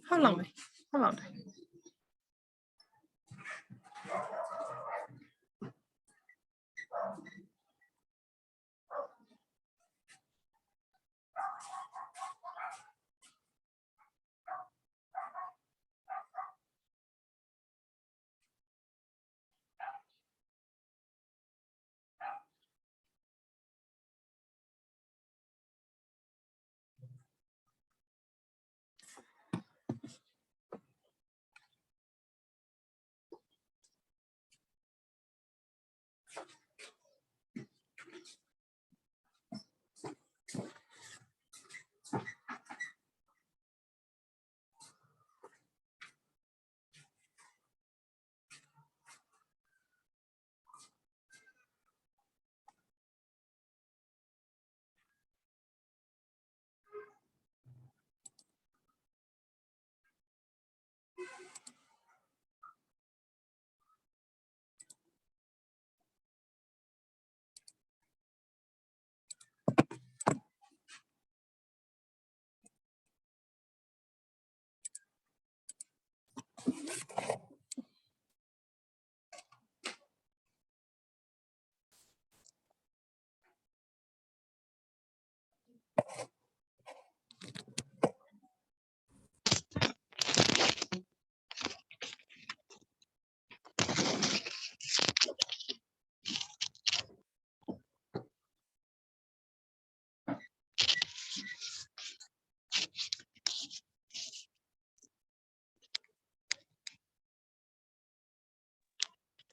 How long? How long?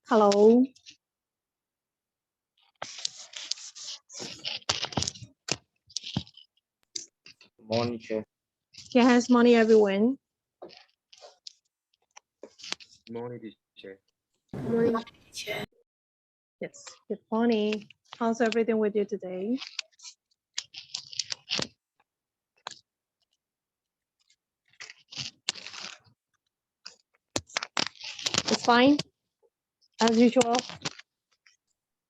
Hello. Morning, Chair. Yes, morning, everyone. Morning, teacher. Morning, teacher. Yes, good morning. How's everything with you today? It's fine, as usual.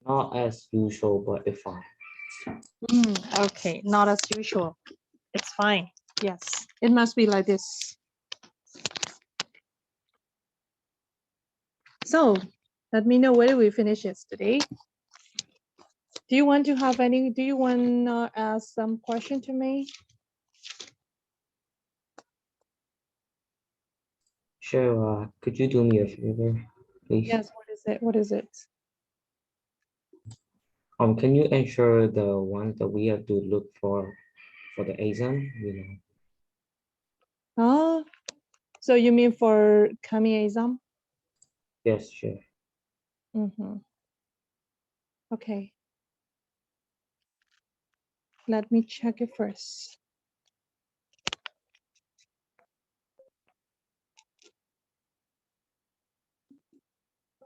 Not as usual, but it's fine. Okay, not as usual. It's fine. Yes, it must be like this. So, let me know whether we finish yesterday. Do you want to ask some question to me? Sure, could you do me a favor, please? Yes, what is it? What is it? Can you ensure the one that we have to look for the exam, Oh, so you mean for coming exam? Yes, sure. Okay. Let me check it first.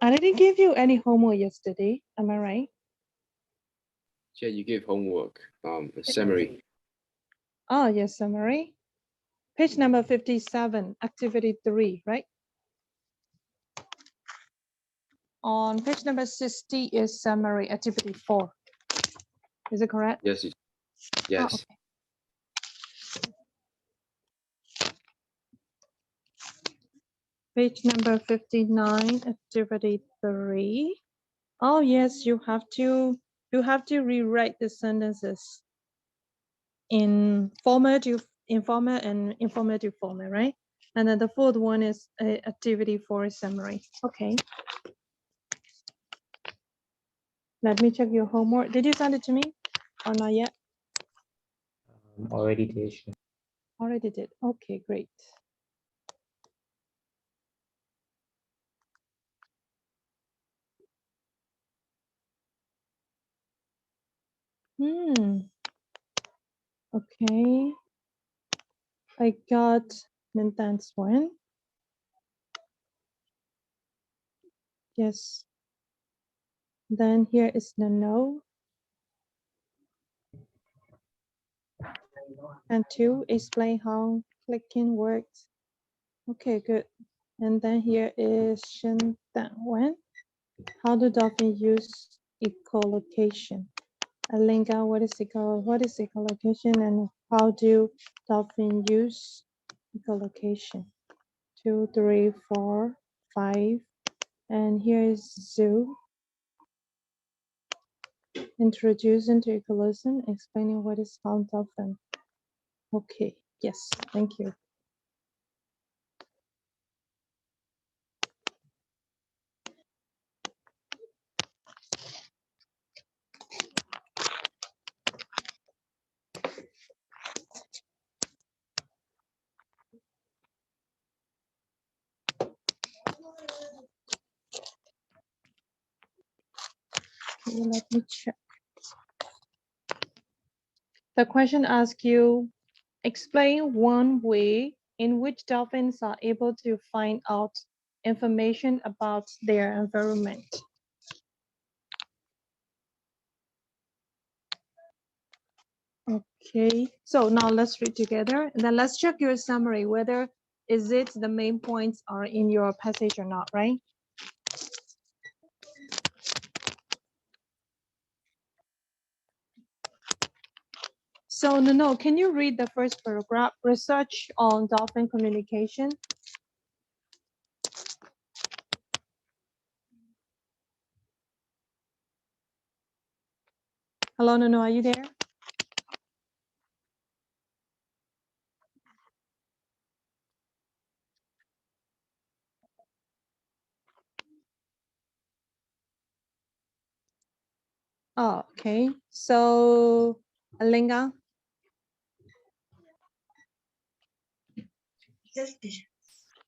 I didn't give you any homework yesterday. Am I right? Yeah, you give homework, a summary. Oh, yes, summary. Page number 57, activity 3, right? On page number 60 is summary, activity 4. Is it correct? Yes, yes. Oh, okay. Page number 59, activity 3. Oh, yes, you have to rewrite the sentences in formative, informal, and informative format, right? And then the fourth one is activity 4 summary. Okay. Let me check your homework. Did you send it to me or not yet? Already, teacher. Already did. Okay, great. Okay. I got Mintan's one. Yes. Then here is the no. And 2, explain how clicking works. Okay, good. And then here is Shen Dan Wen. How do dolphins use echolocation? Alinga, what is echolocation and how do dolphins use echolocation? 2, 3, 4, 5. And here is zoo. Introduce into ecologism, explaining what is found dolphin. Okay, yes, thank you. Okay, let me check. The question asks you, explain one way in which dolphins are able to find out information about their environment. Okay, so now let's read together and then let's check your summary, whether is it the main points are in your passage or not, right? So no, can you read the first paragraph, research on dolphin communication? Hello, no, are you there? Oh, okay. So, Alinga, Yes, teacher.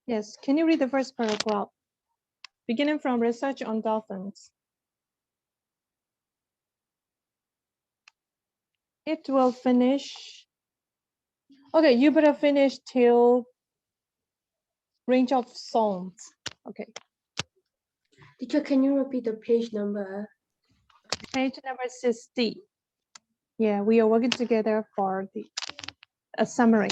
yes, can you read the first paragraph? Beginning from research on dolphins. It will finish. Okay, you better finish till range of songs. Okay, Teacher, can you repeat the page number? page number 60. Yeah, we are working together for a summary.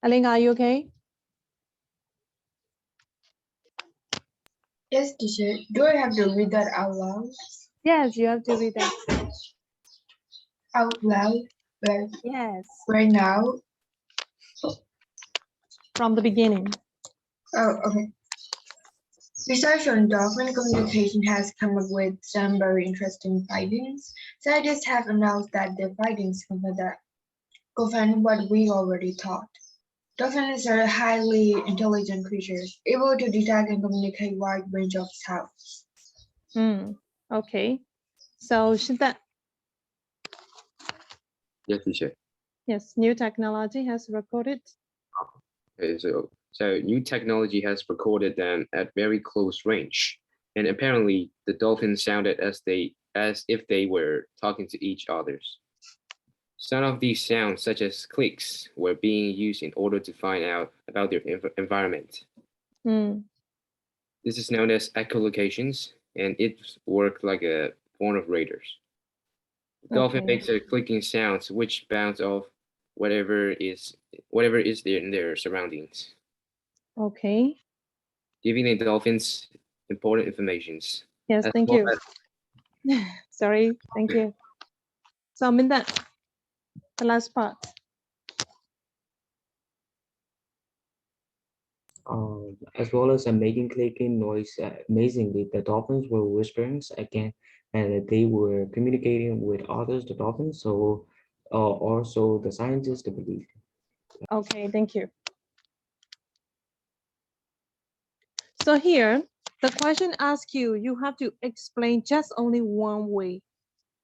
Alinga, are you okay? Yes, teacher. Do I have to read that out loud? Yes, you have to read that. Out loud? Like Yes, right now? from the beginning. Oh, okay. Research on dolphin communication has come up with some very interesting findings. Scientists have announced that their findings confirm what we already thought. Dolphins are highly intelligent creatures, able to detect and communicate wide range of sounds. Okay. So should that, Yes, teacher. yes, new technology has recorded. Okay, so new technology has recorded them at very close range, and apparently the dolphins sounded as if they were talking to each others. Some of these sounds, such as clicks, were being used in order to find out about their environment. Hmm. This is known as echolocations, and it worked like a form of radars. The dolphin Okay. makes a clicking sounds which bounce off whatever is there in their surroundings, Okay. giving the dolphins important informations. Yes, As thank well you. as Sorry, thank you. So Minda, the last part. As well as making clicking noise. Amazingly, the dolphins were whispering again, and they were communicating with others, the dolphins. So, also the scientists believe. Okay, thank you. So here, the question asks you, you have to explain just only one way,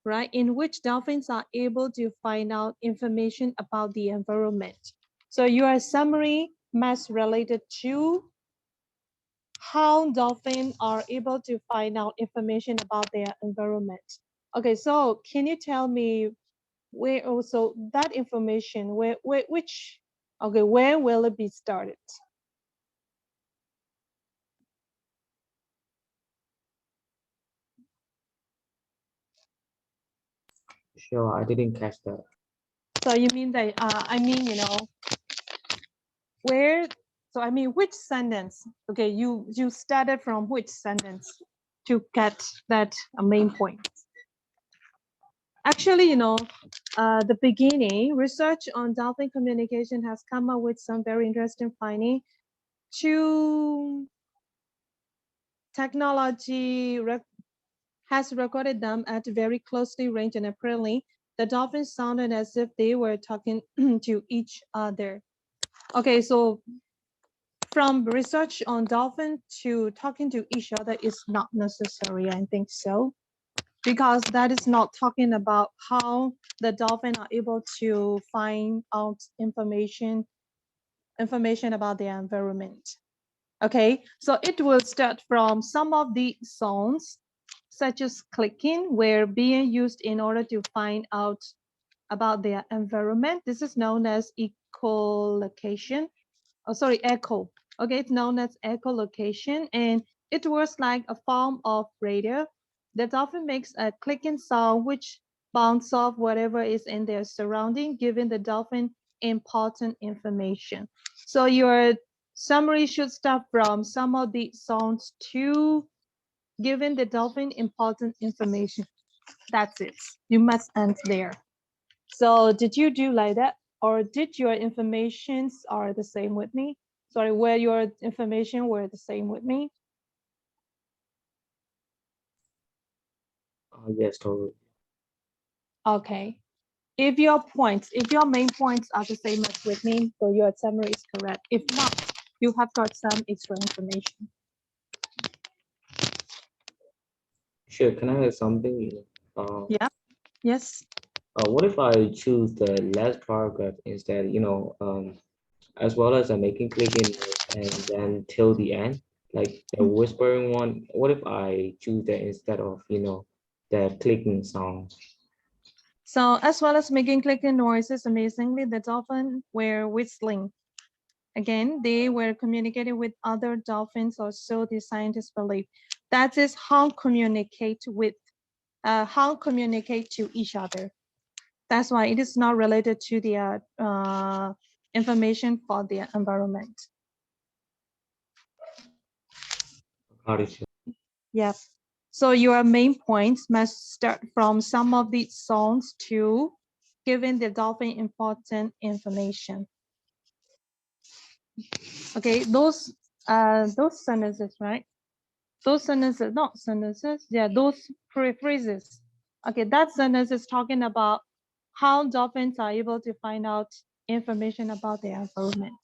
right? In which dolphins are able to find out information about the environment. So your summary must related to how dolphins are able to find out information about their environment. Okay, so can you tell me where also that information, where will it be started? Sure, I didn't catch that. So you mean that, where, so I mean, which sentence? Okay, you started from which sentence to get that main point? Actually, the beginning research on dolphin communication has come up with some very interesting finding. Technology has recorded them at very closely range, and apparently the dolphins sounded as if they were talking to each other. Okay, so from research on dolphin to talking to each other is not necessary, I think so, because that is not talking about how the dolphin are able to find out information about their environment. Okay, so it will start from some of the sounds such as clicking were being used in order to find out about their environment. This is known as echolocation. Oh, sorry, echo. Okay, it's known as echolocation, and it works like a form of radar that often makes a clicking sound which bounce off whatever is in their surrounding, giving the dolphin important information. So your summary should start from some of the sounds to giving the dolphin important information. That's it. You must end there. So did you do like that? Or did your informations are the same with me? Sorry, where your information were the same with me? Yes, totally. Okay. If your main points are the same as with me, so your summary is correct. If not, you have got some extra information. Sure, can I add something? Yeah. Yes. What if I choose the last paragraph instead, as well as I'm making clicking and then till the end, like the whispering one? What if I choose that instead of, the clicking sound? So as well as making clicking noises, amazingly, the dolphin were whistling. Again, they were communicating with other dolphins, or so the scientists believe. That is how communicate to each other. That's why it is not related to the information for the environment. Got it. Yes. So your main points must start from some of these songs to giving the dolphin important information. Okay, those sentences, right? Those sentences, not sentences, yeah, those phrases. Okay, that sentence is talking about how dolphins are able to find out information about their environment.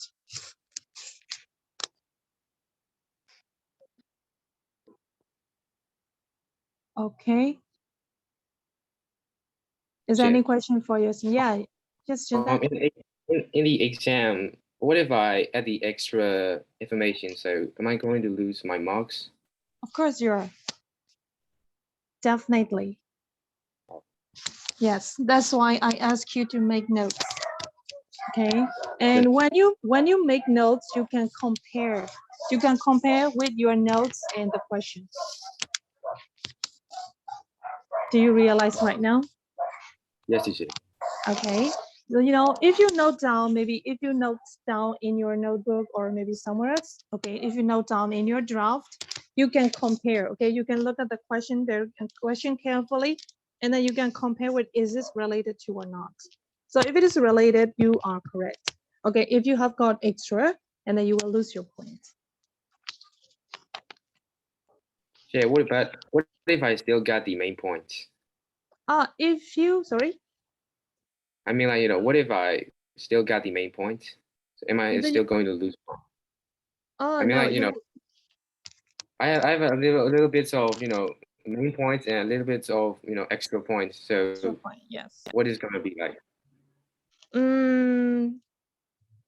Okay. Is there Sure. any question for you? Yeah, just that. In the exam, what if I add the extra information? So am I going to lose my marks? Of course you are. Definitely. Yes, that's why I ask you to make notes. Okay, and when you make notes, you can compare. You can compare with your notes and the questions. Do you realize right now? Yes, teacher. Okay, so if you note down, maybe if you note down in your notebook or maybe somewhere else, okay, if you note down in your draft, you can compare. Okay, you can look at the question carefully, and then you can compare with, is this related to or not. So if it is related, you are correct. Okay, if you have got extra, and then you will lose your point. Yeah, what if I still got the main points? If you, sorry? I mean, like, what if I still got the main points? So am I Then still going to lose? oh, I mean, no, like, I have a little bits of, main points and a little bits of, extra points. So extra point, yes. what is gonna be like?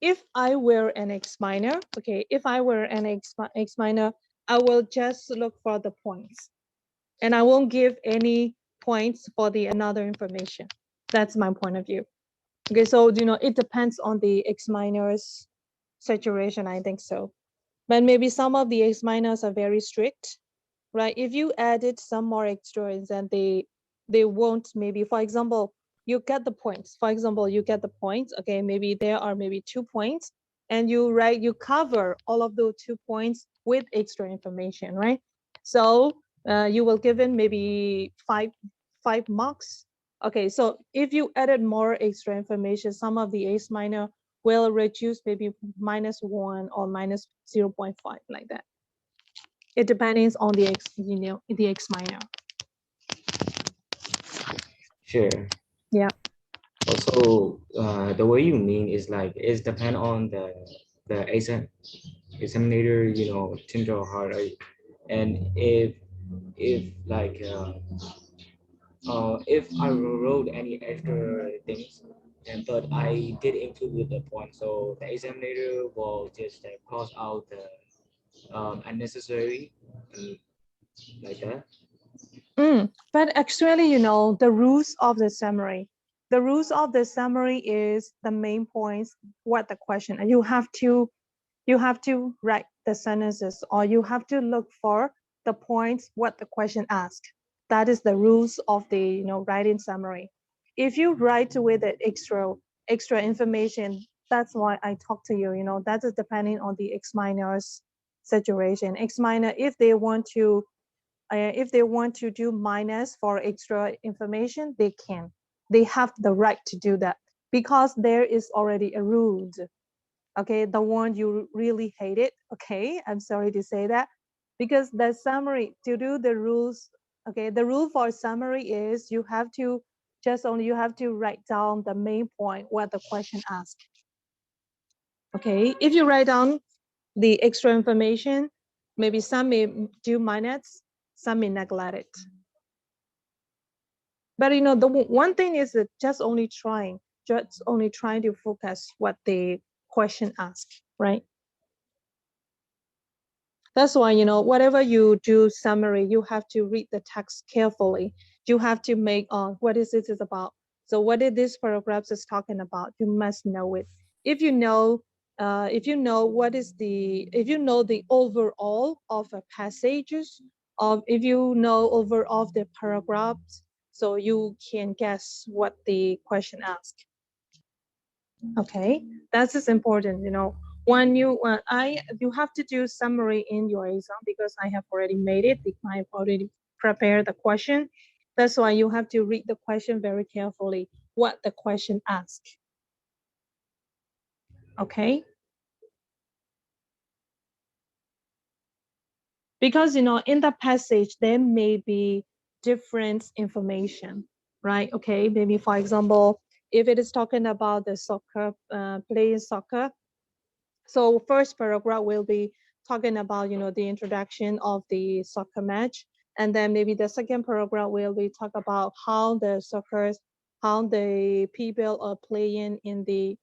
If I were an X minor, okay, if I were an X minor, I will just look for the points, and I won't give any points for the another information. That's my point of view. Okay, so it depends on the X minors situation, I think so. But maybe some of the X minors are very strict, right? If you added some more extras, then they won't, maybe, for example, you get the points. For example, you get the points. Okay, maybe there are maybe 2 points, and you cover all of those 2 points with extra information, right? So you will given maybe five marks. Okay, so if you added more extra information, some of the X minor will reduce maybe -1 or -0.5, like that. It depends on the X minor. Sure. Yeah. Also, the way you mean is like it's depend on the examinator, tender or hard, right? And if like if I wrote any extra things, and but I did include with the point, so the examiner will just cross out the unnecessary, like that. But actually, the rules of the summary. The rules of the summary is the main points, what the question, and you have to write the sentences, or you have to look for the points what the question asked. That is the rules of the writing summary. If you write with it extra information, that's why I talk to you. That is depending on the X minors situation. X minor, if they want to do minus for extra information, they can. They have the right to do that, because there is already a rule. Okay, the one you really hate it. Okay, I'm sorry to say that, because the summary, to do the rules, okay, the rule for summary is you have to write down the main point what the question asked. Okay, if you write down the extra information. Maybe some may do minutes, some may neglect it. But you know, the one thing is that just only trying to focus what the question asks, right? That's why, you know, whatever you do summary, you have to read the text carefully. You have to make what is this is about. So what is this paragraph is talking about? You must know it. If you know if you know the overall of a passages, if you know overall of the paragraphs, so you can guess what the question asks. Okay, that is important, you know. When you have to do summary in your exam, because I have already made it, I've already prepared the question. That's why you have to read the question very carefully, what the question asks. Okay. Because, you know, in the passage, there may be different information, right? Okay, maybe for example, if it is talking about the soccer, playing soccer, so first paragraph will be talking about, you know, the introduction of the soccer match. And then maybe the second paragraph will be talk about how the people are playing in the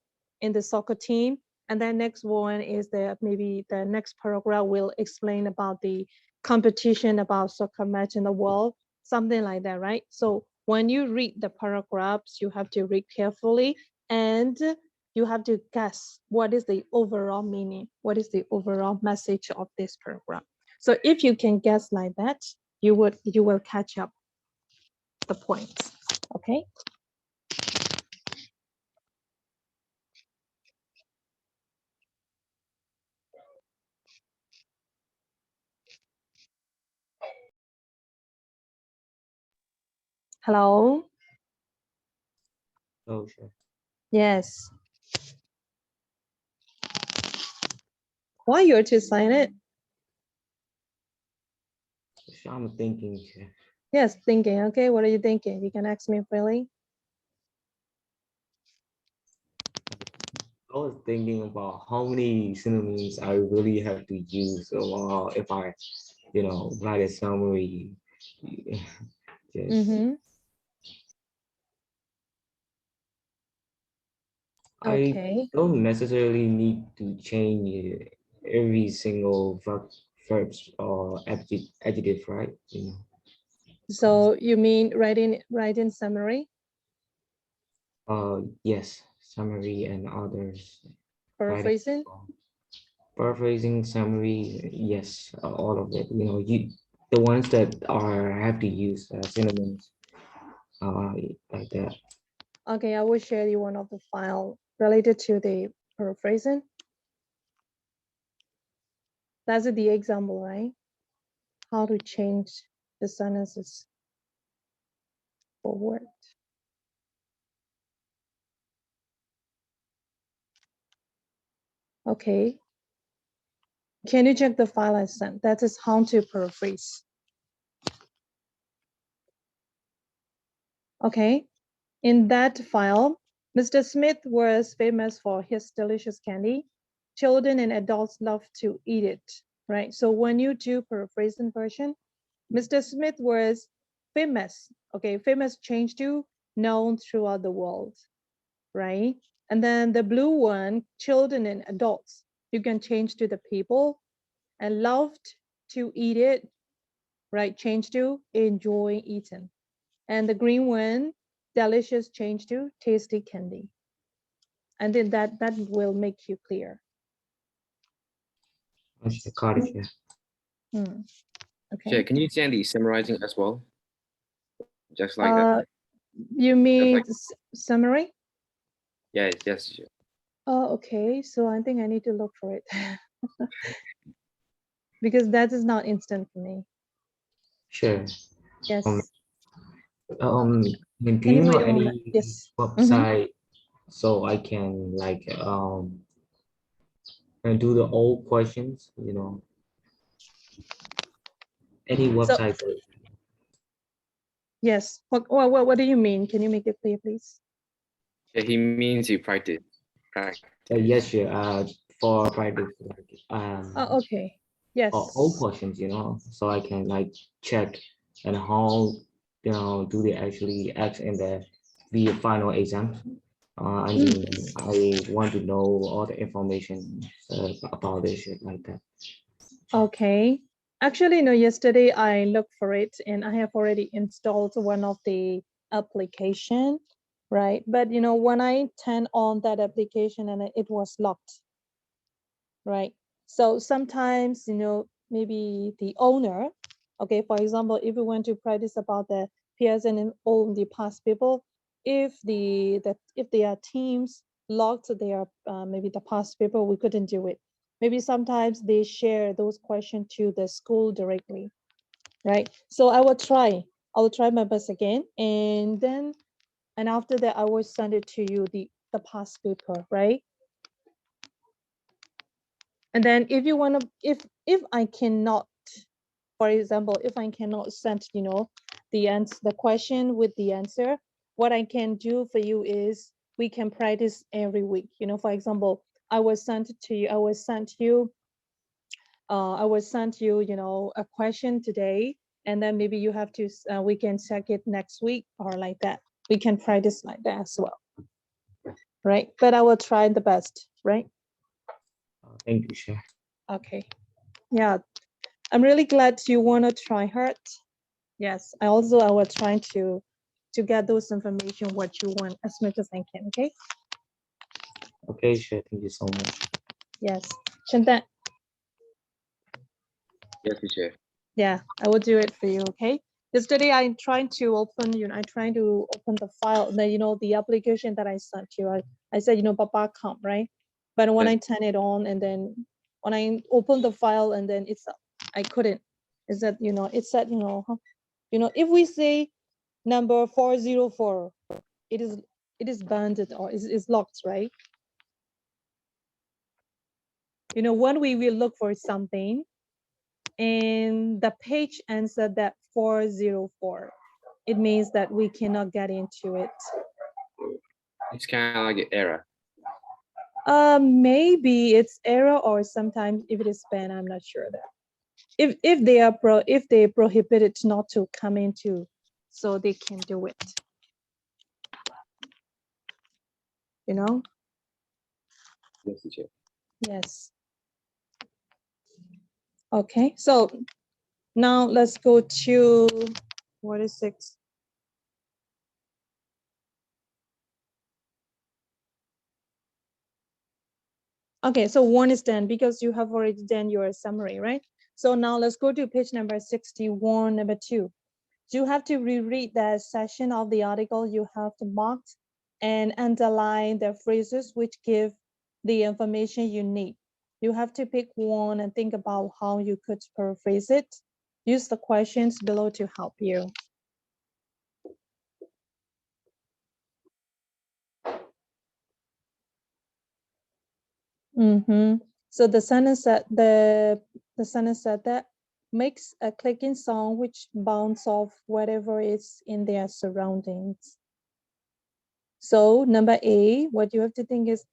soccer team. And then next one is maybe the next paragraph will explain about the competition about soccer match in the world, something like that, right? So when you read the paragraphs, you have to read carefully, and you have to guess what is the overall meaning, what is the overall message of this paragraph. So if you can guess like that, you will catch up the points. Okay. Hello. Oh, sure. Yes. Why you're too silent? Sure, I'm thinking. Sure. Yes, thinking. Okay, what are you thinking? You can ask me freely. I was thinking about how many synonyms I really have to use. So if I, write a summary, just I Okay. don't necessarily need to change every single verbs or adjective, right? So you mean writing summary? Yes, summary and others. Writing, Paraphrasing? paraphrasing, summary, yes, all of it. The ones that have to use synonyms, like that. Okay, I will share you one of the file related to the paraphrasing. That's the example, right? How to change the sentences forward. Okay. Can you check the file I sent? That is how to paraphrase. Okay. In that file, Mr. Smith was famous for his delicious candy. Children and adults love to eat it, right? So when you do paraphrasing version, Mr. Smith was famous. Okay, famous changed to known throughout the world, right? And then the blue one, children and adults, you can change to the people, and loved to eat it, right? Change to enjoy eating. And the green one, delicious, change to tasty candy. And then that will make you clear. Okay, got it, yeah. Okay. Sure, can you send the summarizing as well? Just like that. You mean summary? Yeah, yes. Sure. Oh, okay. So I think I need to look for it because that is not instant for me. Sure. Yes. Do you know any yes. website so I can and do the old questions, any website? Yes. What do you mean? Can you make it clear, please? Yeah, he means you practice. Yes, sure. for practice, like Oh, okay. Yes. all portions, so I can like check and how do they actually act in the final exam. I mean, I want to know all the information about this shit like that. Okay. Actually, no, yesterday I looked for it and I have already installed one of the application, right? But when I turn on that application and it was locked, right? So sometimes, maybe the owner, okay, for example, if we want to practice about the peers and all the past people, if if their teams locked their maybe the past people, we couldn't do it. Maybe sometimes they share those questions to the school directly, right? So I will try my best again, and after that I will send it to you the past paper, right? And then if you want to, if I cannot, for example, if I cannot send, the question with the answer, what I can do for you is we can practice every week. For example, I will send it to you. I will send you, a question today, and then maybe you have to. We can check it next week or like that. We can practice like that as well, right? But I will try the best, right? Thank you, Chef. Okay. Yeah, I'm really glad you want to try hard. Yes, I will try to get those information what you want as much as I can. Okay. Okay, Chef. Thank you so much. Yes. Shantan, Yes, teacher. yeah, I will do it for you. Okay. Yesterday I tried to open, I tried to open the file, the application that I sent you. I said, Papa come, right? But when Yes. I turn it on and then when I open the file and then I couldn't. Is that, it said, if we say number 404, it is banded or is locked, right? When we will look for something and the page answered that 404, it means that we cannot get into it. It's kind of like an error. Maybe it's error, or sometimes if it is banned, I'm not sure that. If they prohibit it not to come into, so they can do it. Yes, teacher. Yes. Okay, so now let's go to what is 6? Okay, so 1 is done because you have already done your summary, right? So now let's go to page number 61, number 2. You have to reread that section of the article. You have to mark and underline the phrases which give the information you need. You have to pick one and think about how you could paraphrase it. Use the questions below to help you. So the sentence said that makes a clicking sound which bounce off whatever is in their surroundings. So number A, what you have to think is,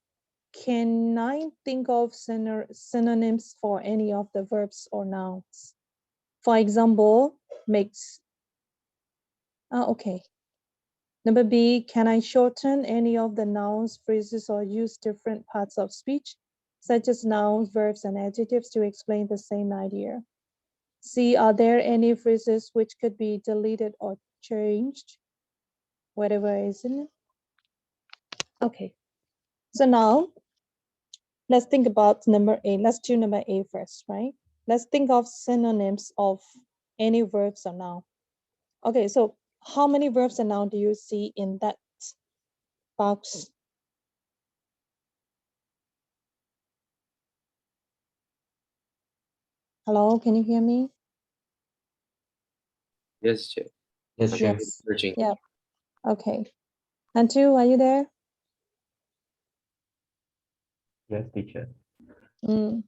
can I think of synonyms for any of the verbs or nouns? For example, makes. Okay. Number B, can I shorten any of the nouns, phrases, or use different parts of speech, such as nouns, verbs, and adjectives to explain the same idea? C, are there any phrases which could be deleted or changed? Whatever is in it. Okay. So now let's think about number A. Let's do number A first, right? Let's think of synonyms of any verbs or noun. Okay, so how many verbs and noun do you see in that box? Hello, can you hear me? Yes, teacher. Yes, I'm Chef. searching. Yeah. Okay. And two, are you there? Yes, teacher. Mm.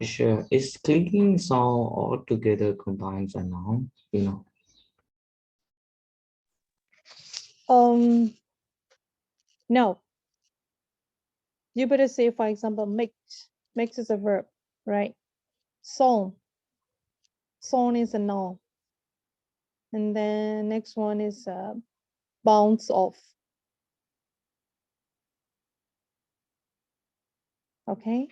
Sure. Is clicking sound altogether combines a noun? No. You better say, for example, mix. Mix is a verb, right? Song. Song is a noun. And then next one is bounce off. Okay.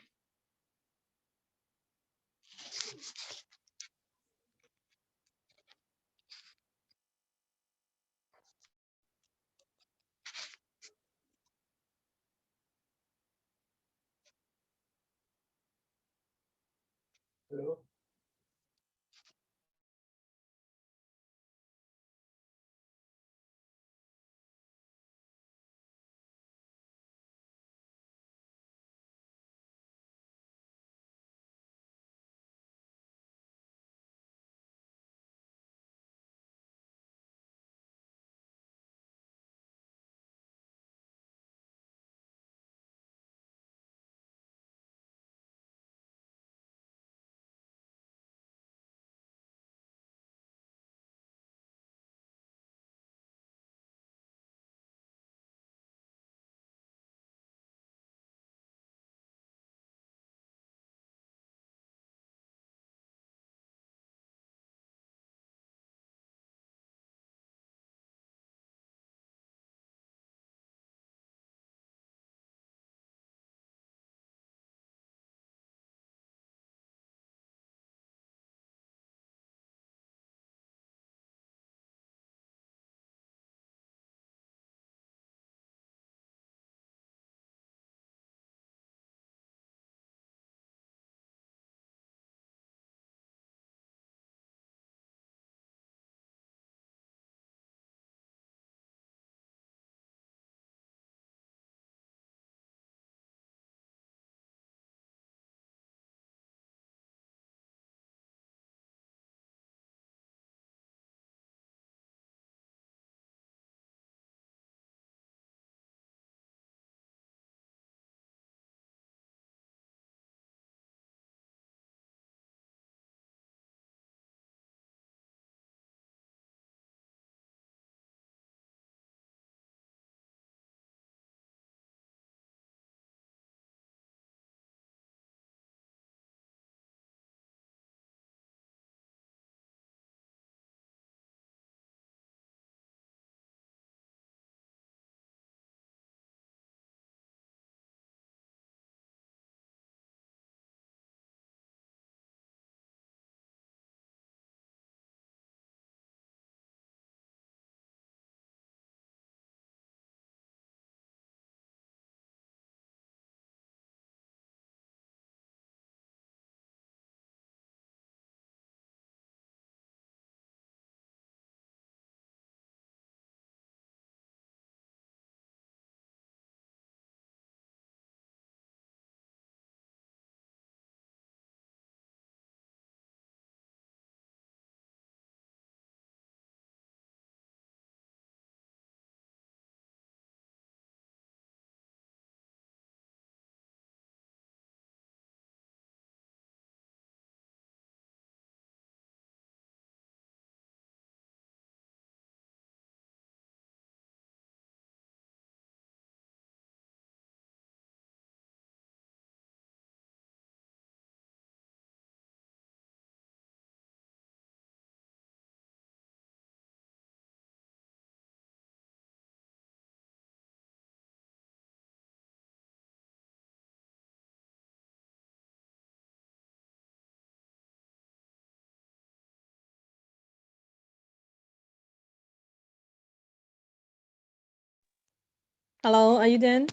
Hello, are you done?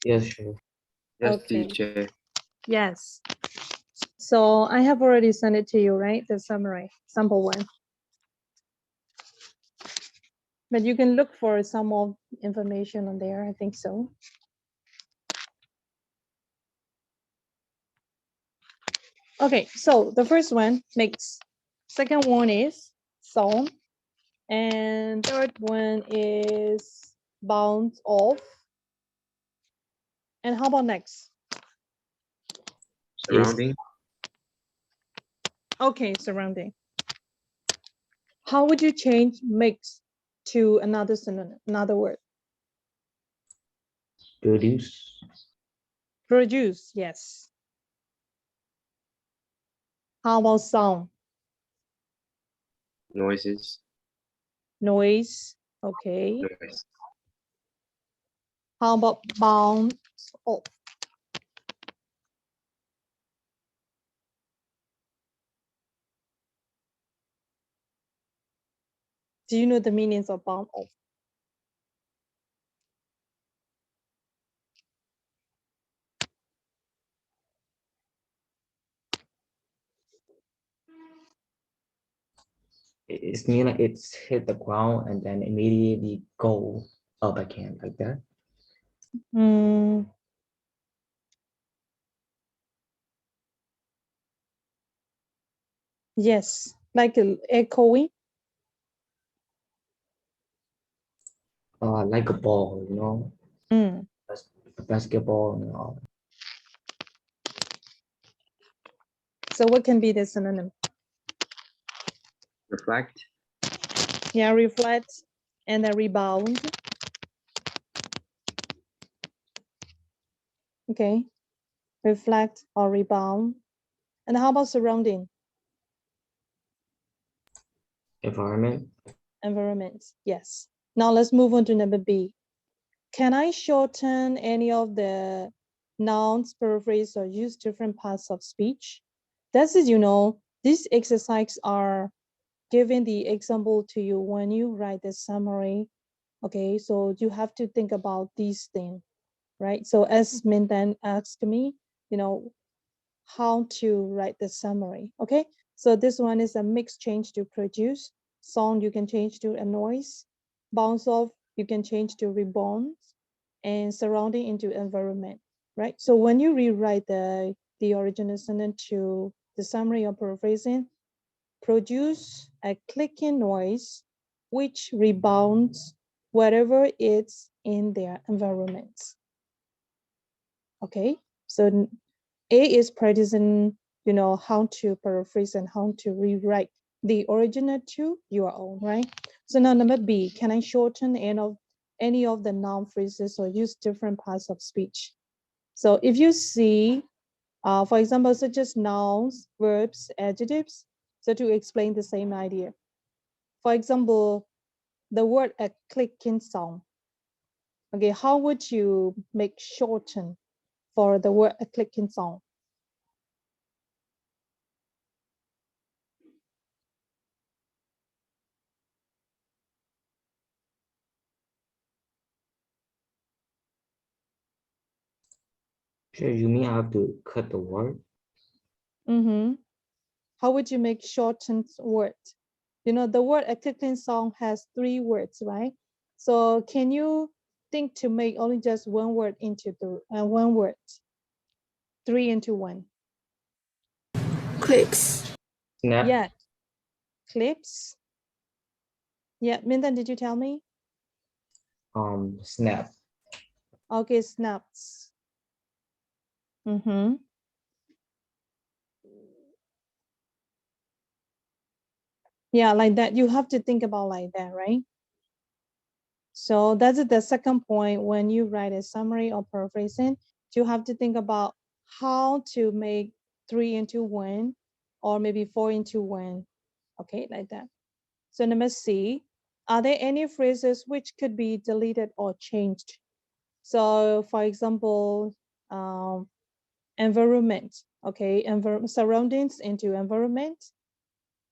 Yes, sure. Yes, Okay. teacher. Yes. So I have already sent it to you, right? The summary, sample one. But you can look for some more information on there. I think so. Okay, so the first one, mix. Second one is song. And third one is bounce off. And how about next? Surrounding. Okay, surrounding. How would you change mix to another synonym, another word? Produce. Produce, yes. How about sound? Noises. Noise, okay. Noise. How about bounce off? Do you know the meanings of bound off? It's mean like it's hit the ground and then immediately go up again like that. Hmm. Yes, like echoing. Like a ball, Mm. basketball, So what can be the synonym? Reflect. Yeah, reflect and then rebound. Okay, reflect or rebound. And how about surrounding? environment. Environment, yes. Now let's move on to number B. Can I shorten any of the nouns, paraphrase, or use different parts of speech? That's it, these exercises are giving the example to you when you write the summary. Okay, so you have to think about these things, right? So as Mindan asked me, how to write the summary, okay? So this one is a mixed change to produce. Sound you can change to a noise. Bounce off you can change to rebound, and surrounding into environment, right? So when you rewrite the original sentence to the summary or paraphrasing, produce a clicking noise which rebounds wherever it's in their environments. Okay, so A is practicing, how to paraphrase and how to rewrite the original to your own, right? So now number B, can I shorten any of the noun phrases or use different parts of speech? So if you see, for example, such as nouns, verbs, adjectives, so to explain the same idea. For example, the word a clicking sound. Okay, how would you make shorten for the word a clicking sound? Sure, you mean I have to cut the word? Mm-hmm. How would you make shortened word? The word a clicking sound has 3 words, right? So can you think to make only just one word into the one word, 3 into 1? Clicks. Snap. Yeah, clips. Yeah, Mindan, did you tell me? Snap. Okay, snaps. Mm-hmm. Yeah, like that. You have to think about like that, right? So that's the second point when you write a summary or paraphrasing. You have to think about how to make 3 into 1 or maybe 4 into 1. Okay, like that. So number C, are there any phrases which could be deleted or changed? So for example, environment, okay, surroundings into environment,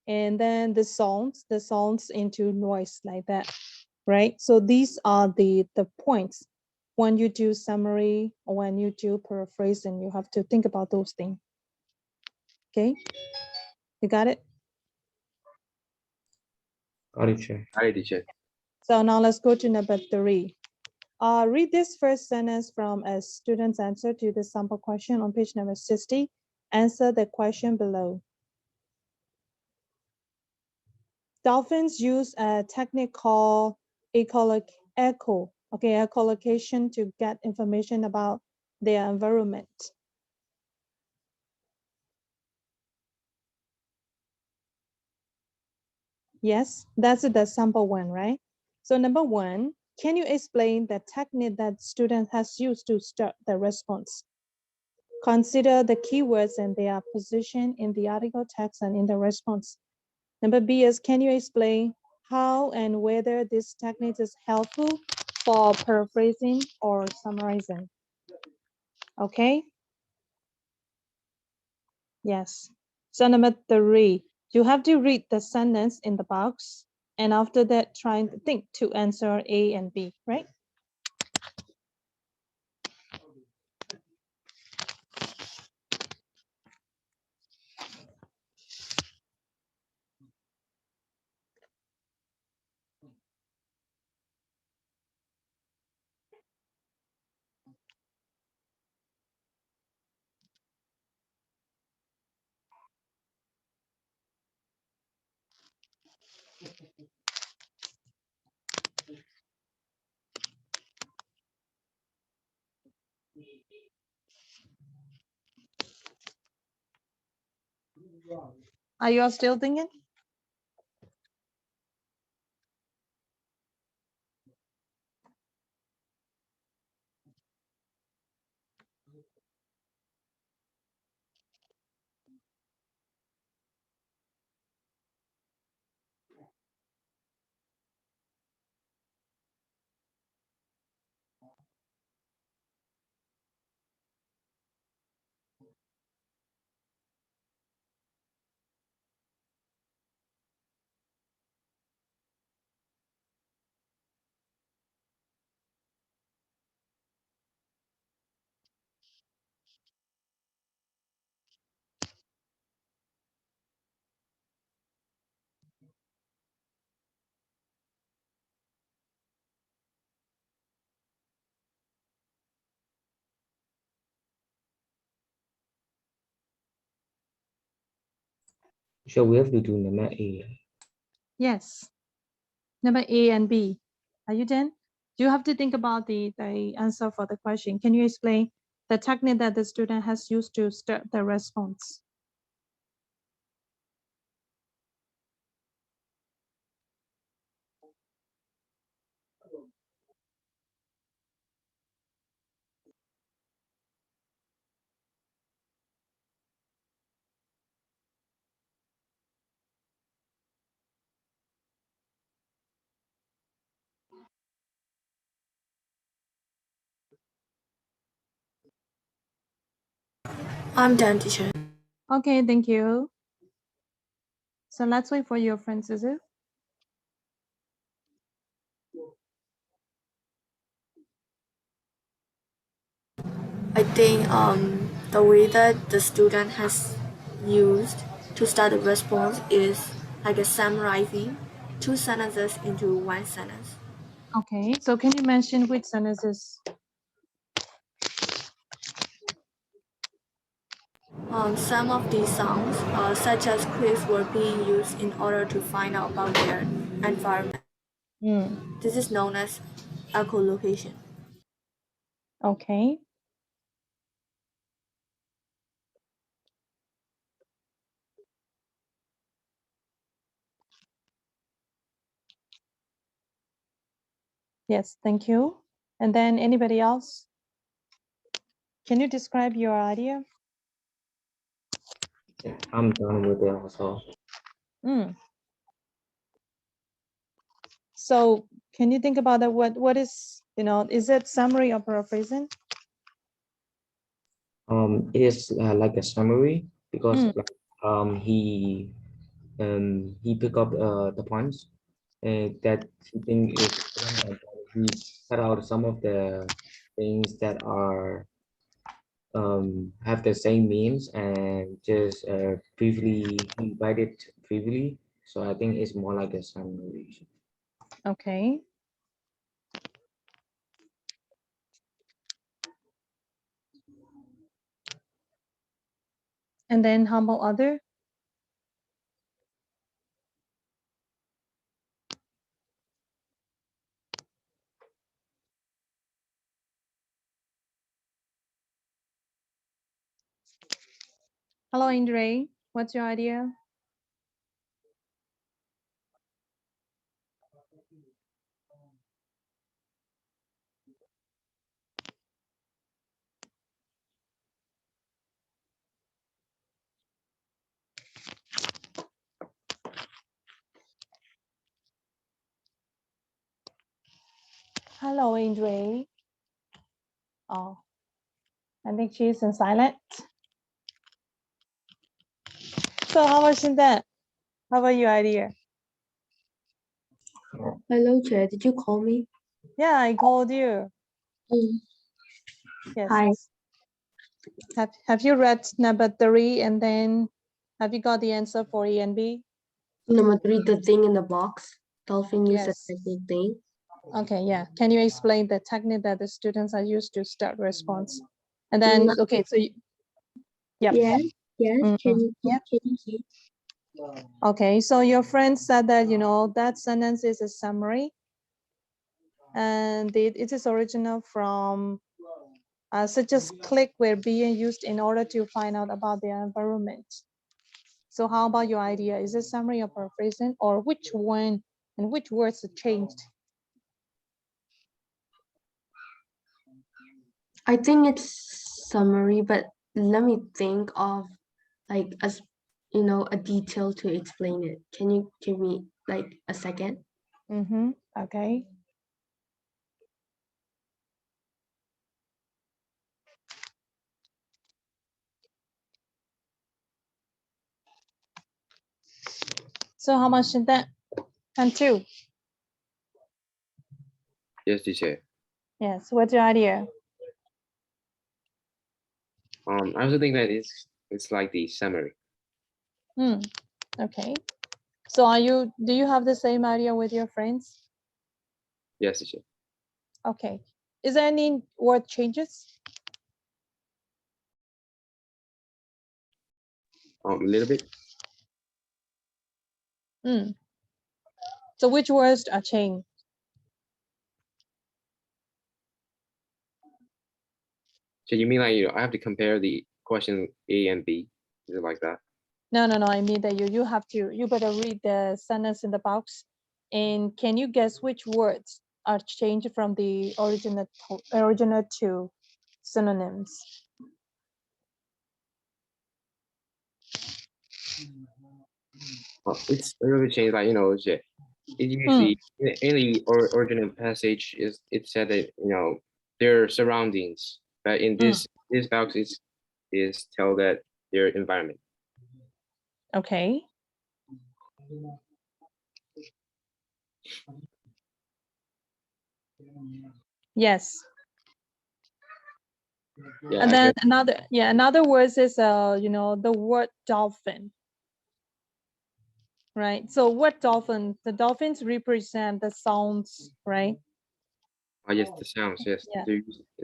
and then the sounds into noise, like that, right? So these are the points when you do summary or when you do paraphrasing, you have to think about those things. Okay, you got it? Got it, sure. Hi, teacher. So now let's go to number 3. Read this first sentence from a student's answer to the sample question on page number 60. Answer the question below. Dolphins use a technique called echolocation to get information about their environment. Yes, that's the sample one, right? So number one, can you explain the technique that student has used to start the response? Consider the keywords and their position in the article text and in the response. Number B is, can you explain how and whether this technique is helpful for paraphrasing or summarizing? Okay. Yes. So number three, you have to read the sentence in the box and after that try and think to answer A and B, right? Are you all still thinking? So we have to do number A. Yes. Number A and B. Are you done? You have to think about the answer for the question. Can you explain the technique that the student has used to start the response? I'm done, teacher. Okay, thank you. So let's wait for your friend, Suzu. I think the way that the student has used to start the response is like a summarizing two sentences into one sentence. Okay, so can you mention which sentences? Some of these songs, such as quiz, were being used in order to find out about their environment. This is known as echolocation. Okay. Yes, thank you. And then anybody else? Can you describe your idea? I'm done with it also. So can you think about that? What is, is it summary or paraphrasing? It is like a summary because like, he pick up the points that he think is important, and he cut out some of the things that are have the same means and just briefly invite it briefly. So I think it's more like a summary. Okay. And then how about other? Hello, Andre. What's your idea? Hello, Andre. Oh, I think she's in silent. So how was that? How about your idea? Hello, Chair. Did you call me? Yeah, I called you. Yes. Hi. Have you read number 3 and then have you got the answer for A and B? Number 3, the thing in the box. Dolphin use a Yes. technique thing. Okay, yeah. Can you explain the technique that the students are used to start response? And then, okay, so yep. Yes. Mhm. Can you Yep. can you see? Okay, so your friend said that, that sentence is a summary and it is original from such as click were being used in order to find out about the environment. So how about your idea? Is it summary or paraphrasing, or which one and which words are changed? I think it's summary, but let me think of like a detail to explain it. Can you give me like a second? Mm-hmm. Okay. So how much is that? And 2. Yes, teacher. Yes. What's your idea? I also think that it's like the summary. Okay. So do you have the same idea with your friends? Yes, teacher. Okay. Is there any word changes? A little bit. So which words are changed? So you mean like I have to compare the question A and B? Is it like that? No. I mean that you better read the sentence in the box, and can you guess which words are changed from the original to synonyms? It's a little bit changed. Like it usually in the original passage it said that their surroundings, but in this box is tell that their environment. Okay. Yes. Yeah, And then another word is the word dolphin. Right. So what dolphin? The dolphins represent the sounds, right? oh yes, the sounds. Yes, Yeah.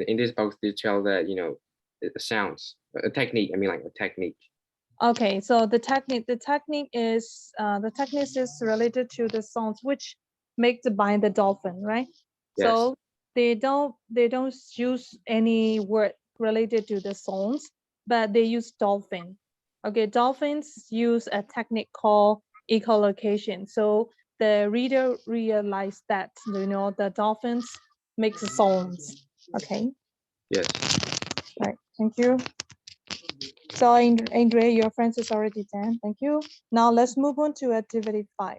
in this box they tell that the sounds, a technique. I mean like a technique. Okay, so the technique is related to the sounds which make the bind the dolphin, right? Yes. So they don't use any word related to the sounds, but they use dolphin. Okay, dolphins use a technique called echolocation. So the reader realized that the dolphins make sounds. Okay. Yes. Right. Thank you. So Andre, your friends is already done. Thank you. Now let's move on to activity 5.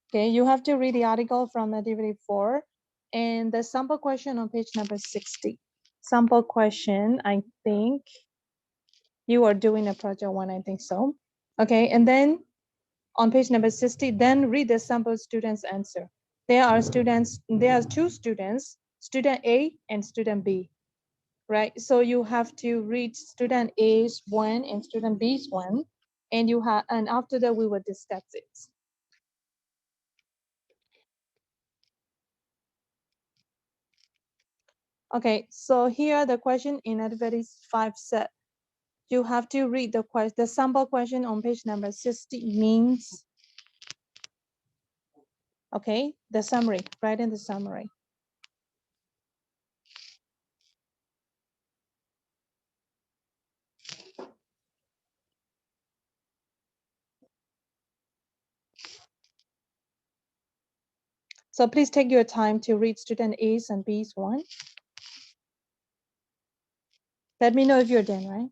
Okay, you have to read the article from activity 4 and the sample question on page number 60. Sample question, I think you are doing a project 1, I think so. Okay, and then on page number 60, then read the sample student's answer. There are 2 students, student A and student B. Right, so you have to read student A's 1 and student B's 1, and after that we will discuss it. Okay, so here the question in activity 5 set. You have to read the sample question on page number 60 means. Okay, the summary, write in the summary. So please take your time to read student A's and B's one. Let me know if you're done, right?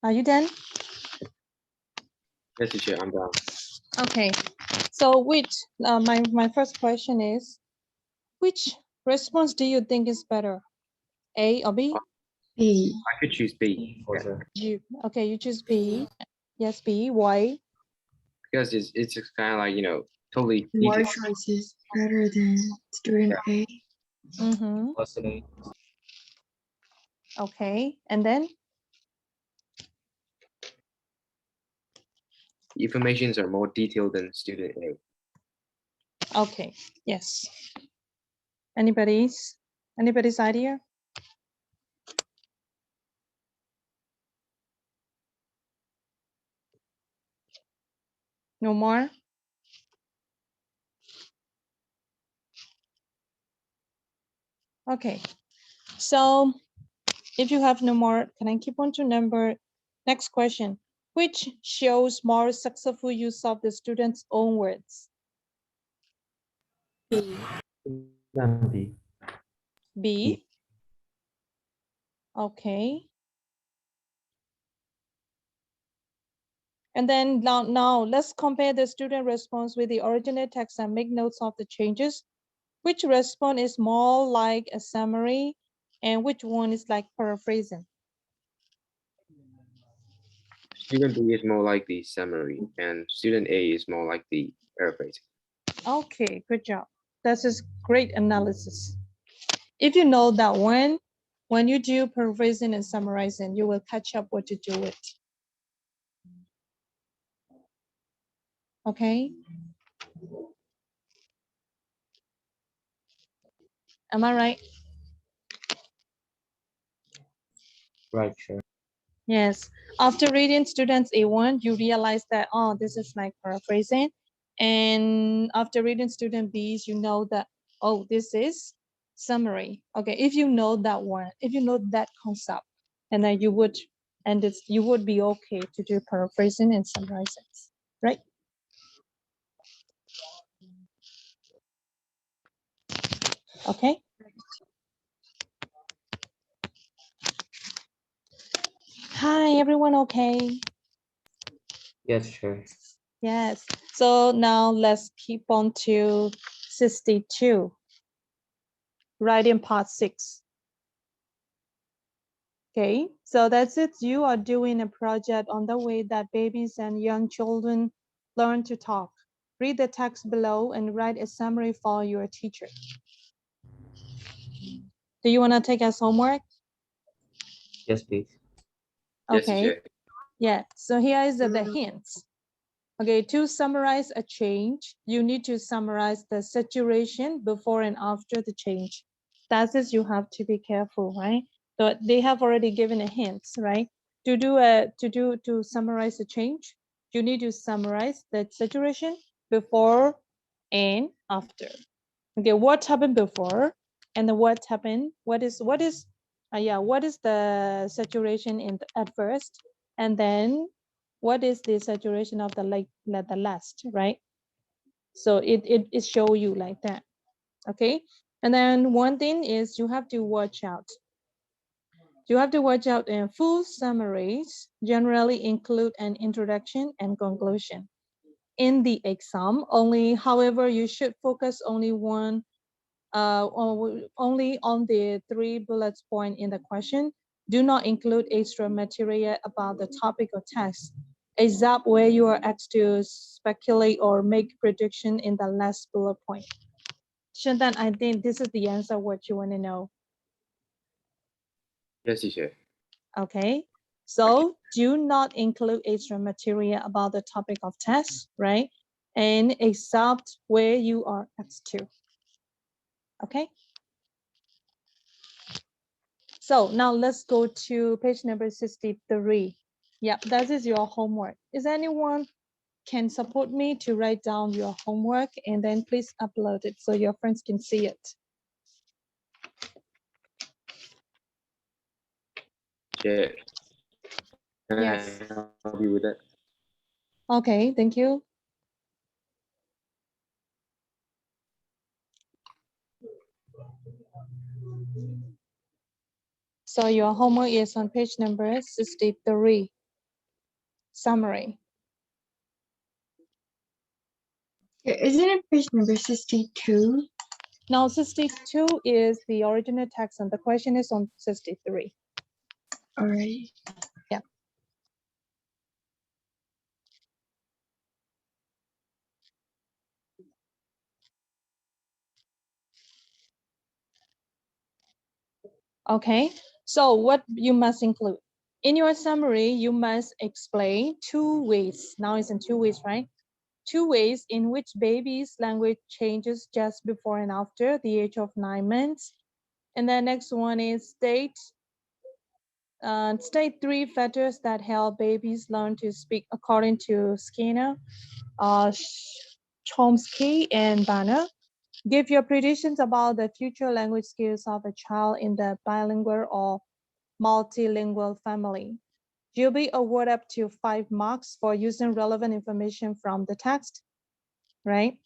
Are you done? Yes, teacher, I'm done. Okay. So my first question is, which response do you think is better? A or B? B. I could choose B. For Yeah, sure. Okay, you choose B. Yes, B. Why? because it's just kind of like, totally More detailed. choices better than student A. Mm-hmm. Listening. Okay. And then? Informations are more detailed than student A. Okay. Yes. Anybody's idea? No more? Okay. So if you have no more, can I keep on to number? Next question. Which shows more successful use of the student's own words? B. Then B. B. Okay. And then now let's compare the student response with the original text and make notes of the changes. Which response is more like a summary and which one is like paraphrasing? Student B is more like the summary, and student A is more like the paraphrasing. Okay, good job. That is great analysis. If you know that when you do paraphrasing and summarizing, you will catch up what to do with. Okay. Am I right? Right, sure. Yes. After reading students A1, you realize that, oh, this is like paraphrasing. And after reading student B's, you know that, oh, this is summary. Okay, if you know that one, if you know that concept, and then you would, and it's, you would be okay to do paraphrasing and summarizing, right? Okay. Hi, everyone okay? Yes, sure. Yes. So now let's keep on to 62, writing part 6. Okay, so that's it. You are doing a project on the way that babies and young children learn to talk. Read the text below and write a summary for your teacher. Do you want to take as homework? Yes, please. Yes, Okay, teacher. yeah. So here is the hints. Okay, to summarize a change, you need to summarize the situation before and after the change. That is, you have to be careful, right? So they have already given a hint, right? To summarize a change, you need to summarize the situation before and after. Okay, what happened before and then what happened? What is what is the situation in at first, and then what is the saturation of the the last, right? So it show you like that. Okay, and then one thing is you have to watch out. You have to watch out in full summaries generally include an introduction and conclusion. In the exam, only, however, you should focus only on the 3 bullets point in the question. Do not include extra material about the topic or text, except where you are asked to speculate or make prediction in the last bullet point. Shantan, I think this is the answer what you want to know. Yes, teacher. Okay, so do not include extra material about the topic of test, right? And except where you are asked to. Okay. So now let's go to page number 63. Yep, that is your homework. Is anyone can support me to write down your homework and then please upload it so your friends can see it. Teacher, can Yes. I help you with that? Okay, thank you. So your homework is on page number 63, summary. Isn't it page number 62? Now 62 is the original text and the question is on 63. All right. Yeah. Okay, so what you must include? In your summary, you must explain 2 ways. Now it's in 2 ways, right? 2 ways in which baby's language changes just before and after the age of 9 months. And the next one is state 3 factors that help babies learn to speak according to Skinner, Chomsky, and Banner. Give your predictions about the future language skills of a child in the bilingual or multilingual family. You'll be awarded up to 5 marks for using relevant information from the text, right?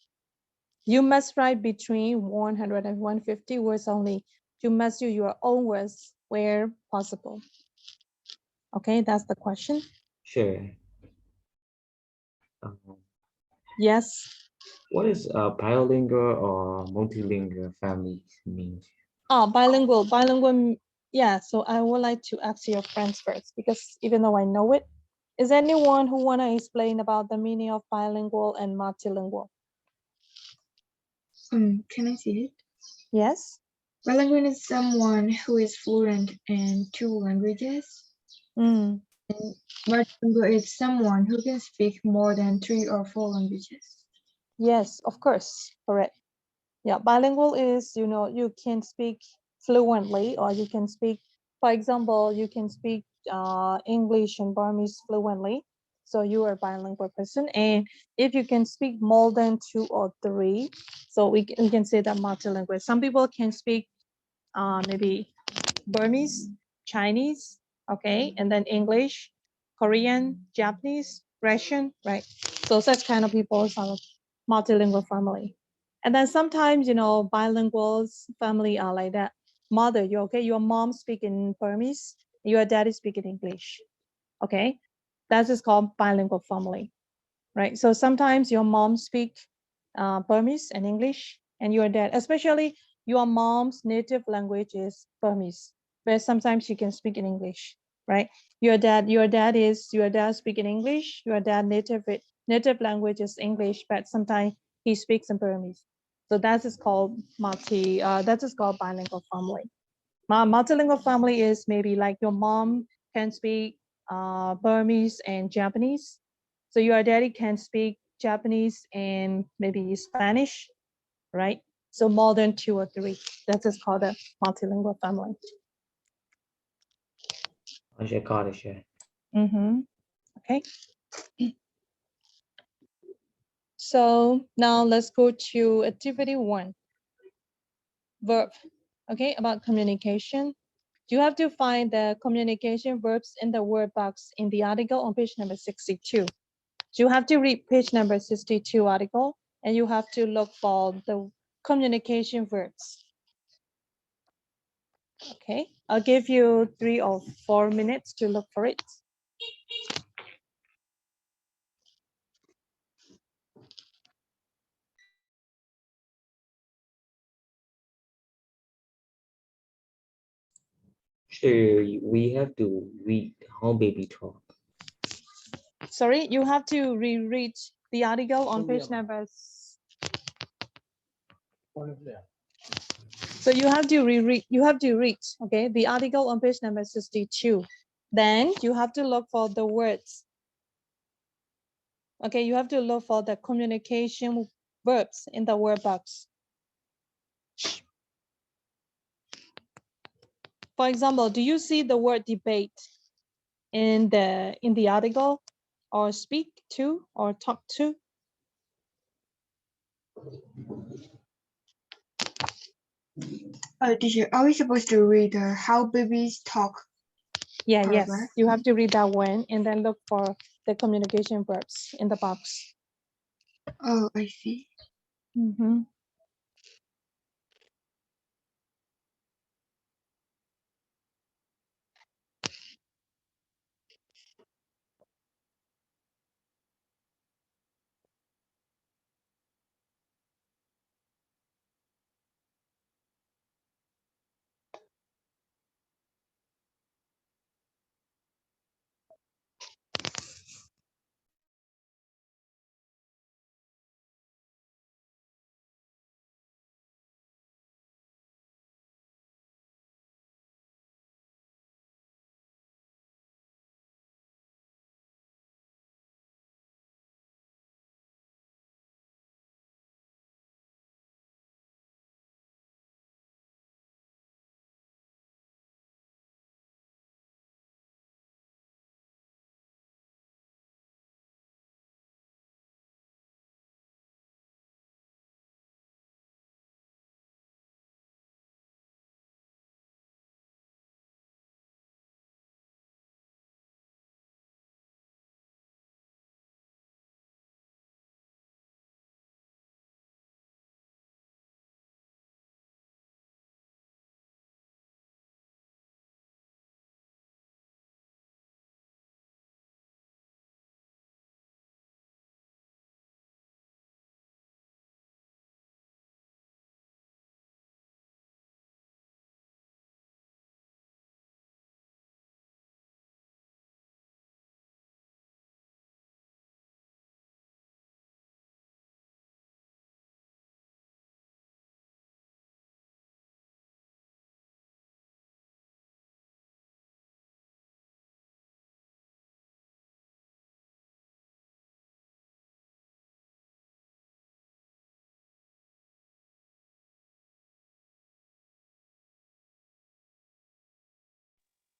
You must write between 100 and 150 words only. You must use your own words where possible. Okay, that's the question. Sure. Um, Yes. what is a bilingual or multilingual family means? Oh, bilingual. Yeah, so I would like to ask your friends first because even though I know it, is anyone who want to explain about the meaning of bilingual and multilingual? Can I see it? Yes. Bilingual is someone who is fluent in 2 languages. Mm. Multilingual is someone who can speak more than 3 or 4 languages. Yes, of course. Correct. Yeah, bilingual is, you know, you can speak fluently or you can speak For example, you can speak English and Burmese fluently, so you are a bilingual person. And if you can speak more than 2 or 3, so we can say that multilingual. Some people can speak maybe Burmese, Chinese, okay, and then English, Korean, Japanese, Russian, right? So such kind of people are multilingual family. And then sometimes, bilinguals family are like that. Mother, you okay? Your mom speak in Burmese, your daddy speak in English, okay? That is called bilingual family, right? So sometimes your mom speak Burmese and English, and your dad, especially your mom's native language is Burmese, but sometimes she can speak in English, right? Your dad speaking English. Your dad native language is English, but sometimes he speaks in Burmese. So that is called that is called bilingual family. Multilingual family is maybe like your mom can speak Burmese and Japanese. So your daddy can speak Japanese and maybe Spanish, right? So more than 2 or 3. That is called a multilingual family. got it, yeah. Mm-hmm. Okay. So now let's go to activity 1. Verb. Okay, about communication. You have to find the communication verbs in the word box in the article on page number 62. You have to read page number 62 article, and you have to look for the communication verbs. Okay, I'll give you 3 or 4 minutes to look for it. So we have to read how baby talk. Sorry, you have to reread the article on page number. So you have to read, okay, the article on page number 62. Then you have to look for the words. Okay, you have to look for the communication verbs in the word box. For example, do you see the word debate in the article, or speak to, or talk to? Teacher, are we supposed to read how babies talk? Yeah, yes. paragraph? You have to read that one and then look for the communication verbs in the box. Oh, I see. Mhm.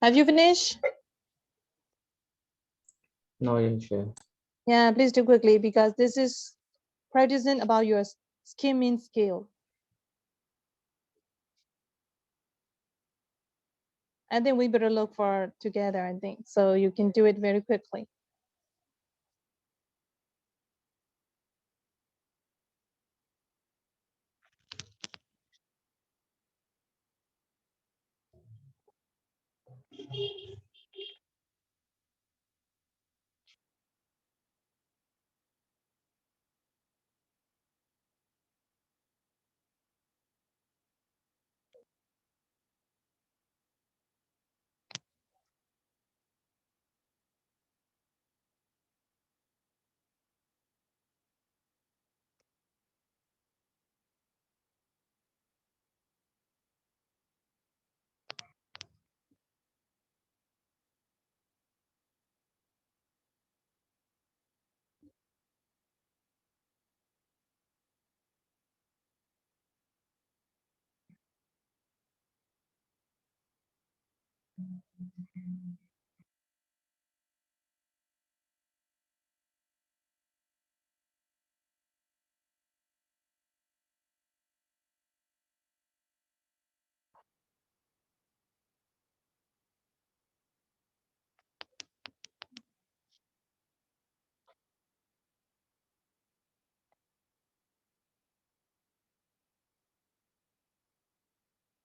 Have you finished? No, yeah, sure. Yeah, please do quickly because this is practicing about your skimming skill. I think we better look for together, I think, so you can do it very quickly.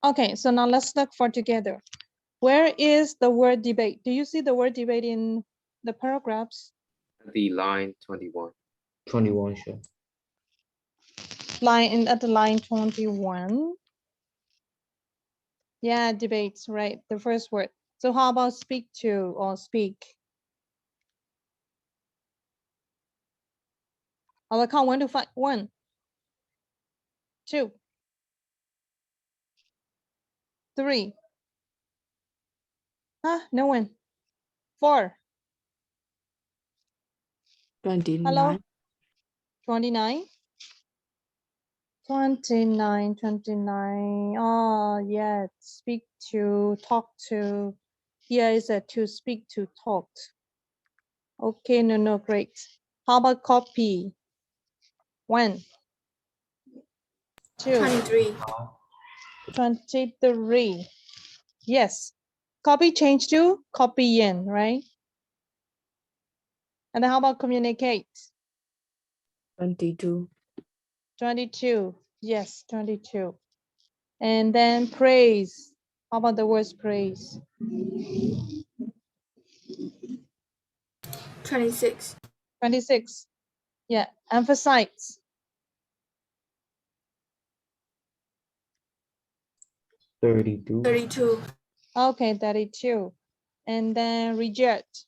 Okay, so now let's look for together. Where is the word debate? Do you see the word debate in the paragraphs? The line 21. 21, sure. At the line 21. Yeah, debates, right? The first word. So how about speak to or speak? I will count 1 to 5. 1, 2, 3. No one. 4. 29. Hello. 29. 29, 29. Oh, yeah. Speak to, talk to. Here is a to speak to, talk. Okay, no, great. How about copy? 1, 2, 23. 23. Yes. Copy change to copy in, right? And then how about communicate? 22. 22. Yes, 22. And then praise. How about the words praise? 26. 26. Yeah, emphasize. 32. 32. Okay, 32. And then reject.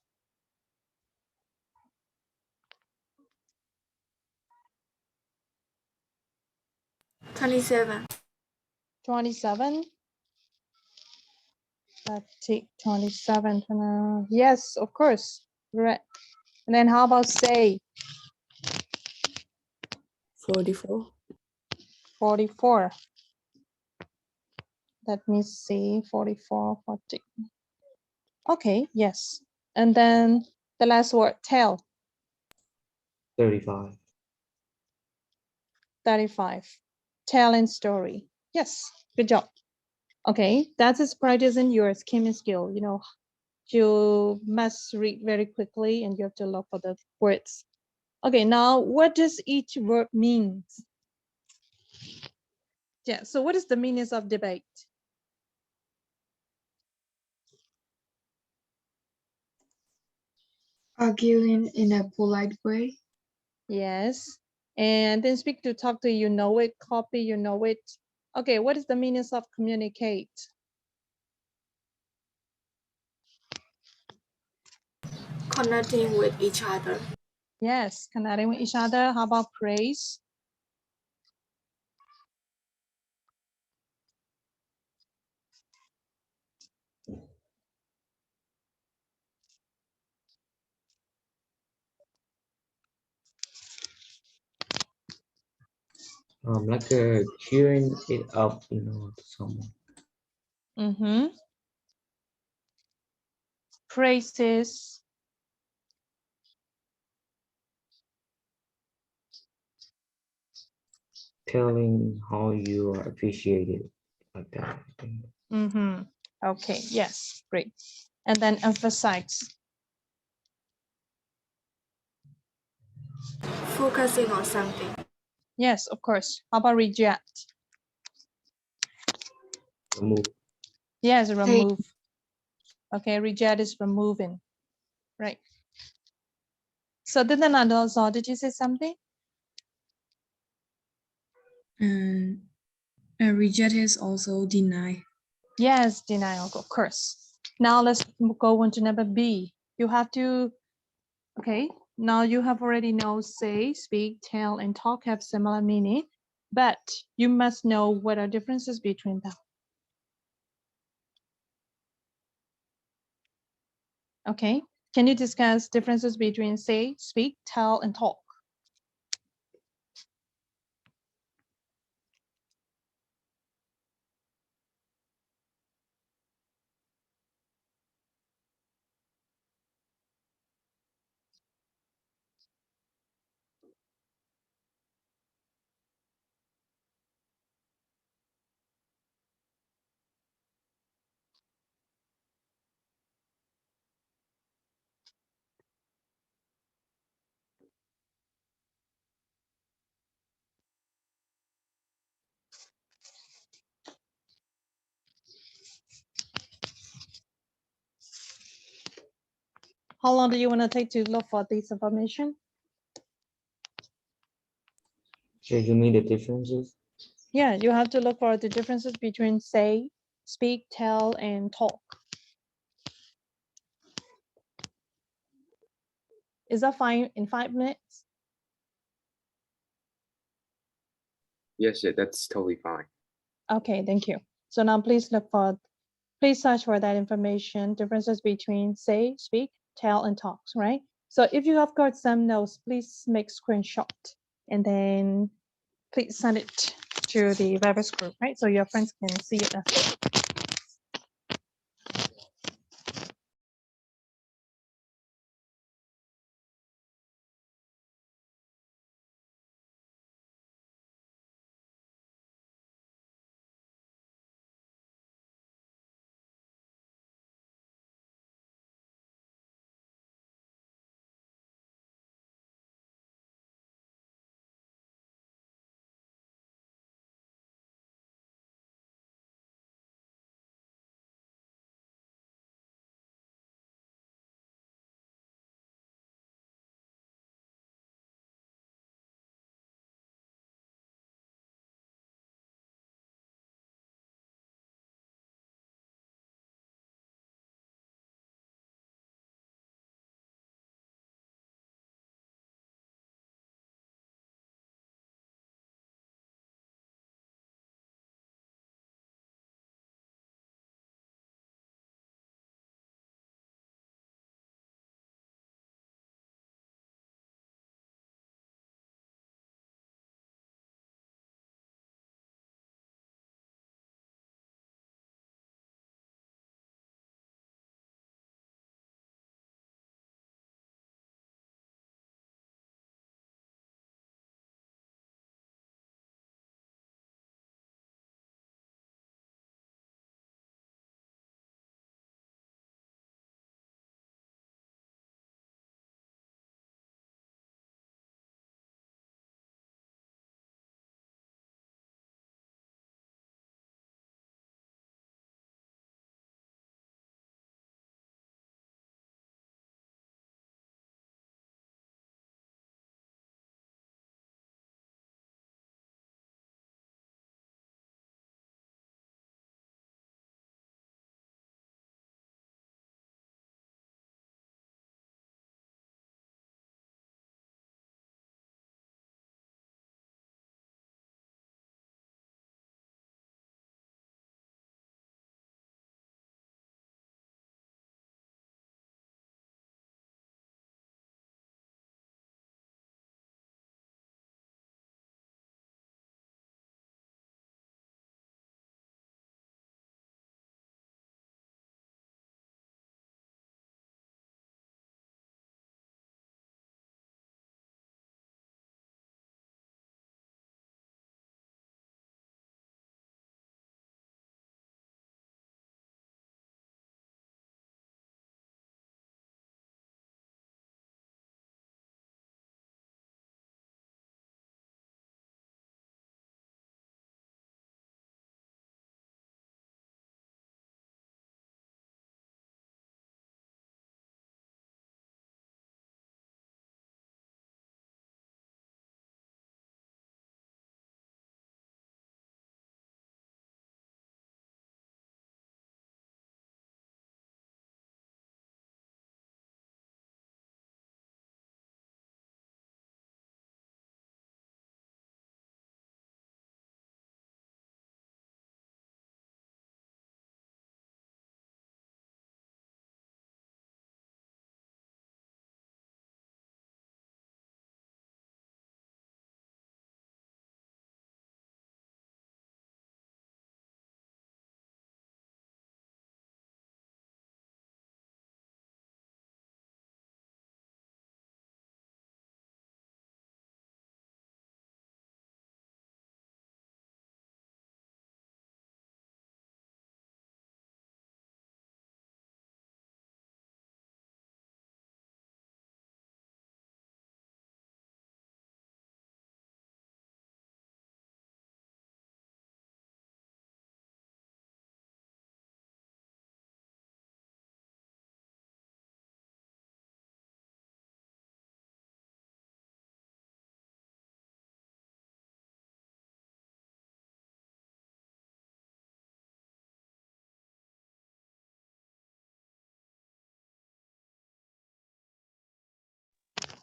27. 27. Let's take 27. Yes, of course. Right. And then how about say? 44. 44. Let me see. 44, 40. Okay, yes. And then the last word, tell. 35. 35. Telling story. Yes, good job. Okay, that is practicing your skimming skill. You know, you must read very quickly and you have to look for the words. Okay, now what does each word mean? Yeah, so what is the meaning of debate? Arguing in a polite way. Yes. And then speak to, talk to, you know it, copy, you know it. Okay, what is the meaning of communicate? Connecting with each other. Yes, connecting with each other. How about praise? Like cheering it up, to someone. Mm-hmm. Phrases. Telling how you are appreciated, like that. I think. Mm-hmm. Okay, yes, great. And then emphasize. Focusing on something. Yes, of course. How about reject? Remove. Yes, remove. Okay, reject is removing. Right. So then also, did you say something? And reject is also deny. Yes, denial, of course. Now let's go on to number B. You have to, okay, now you have already know say, speak, tell, and talk have similar meaning, but you must know what are differences between them. Okay, can you discuss differences between say, speak, tell, and talk? How long do you want to take to look for this information? So you mean the differences? Yeah, you have to look for the differences between say, speak, tell, and talk. Is that fine in 5 minutes? Yes, yeah, that's totally fine. Okay, thank you. So now please search for that information, differences between say, speak, tell, and talk, right? So if you have got some notes, please make screenshot and then please send it to the Webex group, right? So your friends can see it as well.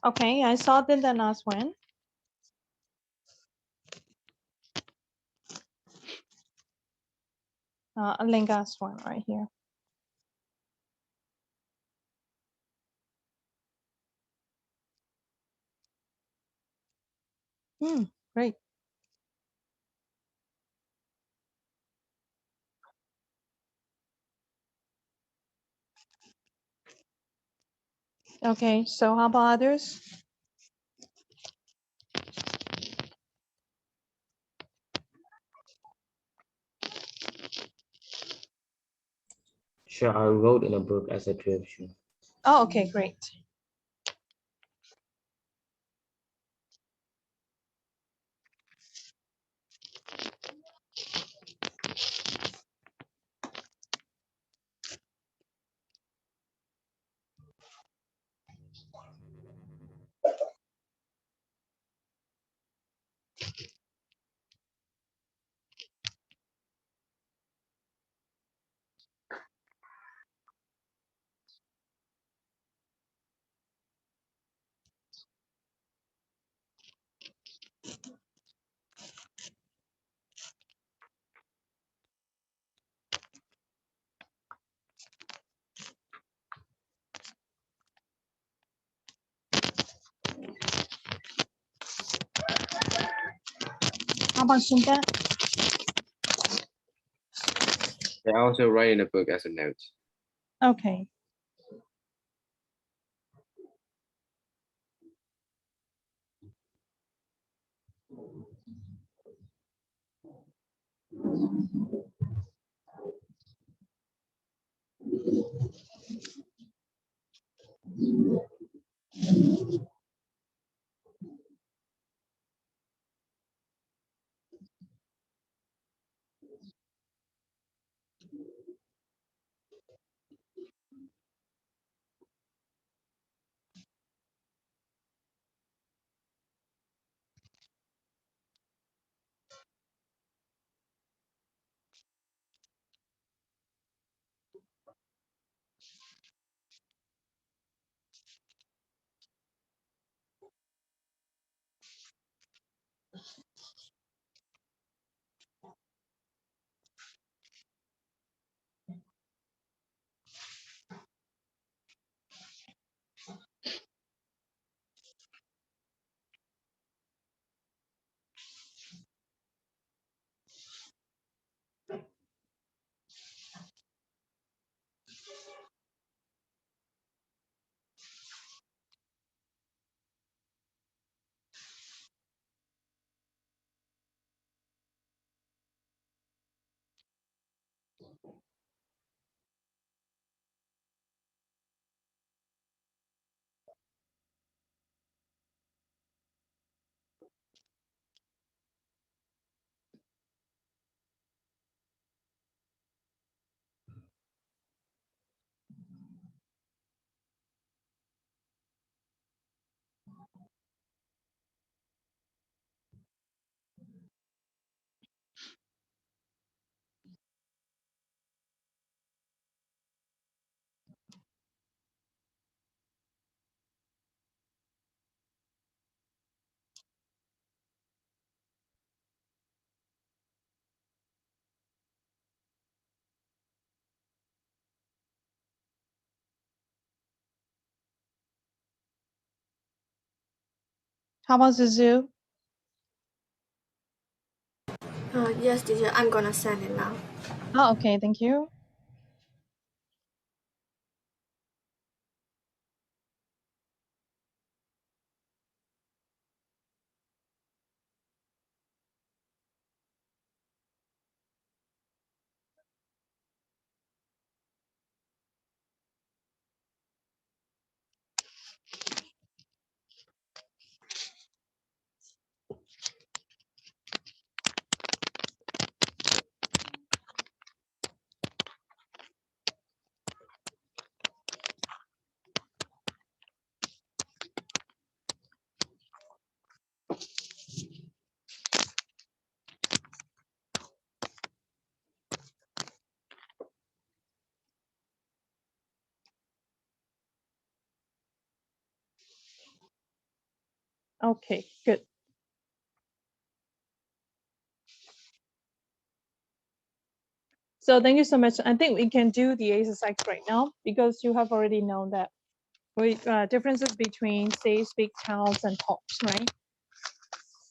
Okay, I saw the last one. Last one right here. Great. Okay, so how about others? Sure, I wrote in a book as a tradition. Oh, okay, great. How about Shinta? I also write in a book as a note. Okay. How about the zoo? Yes, teacher, I'm gonna send it now. Oh, okay, thank you. Okay, good. So thank you so much. I think we can do the exercise right now because you have already known that differences between say, speak, tells, and talks, right?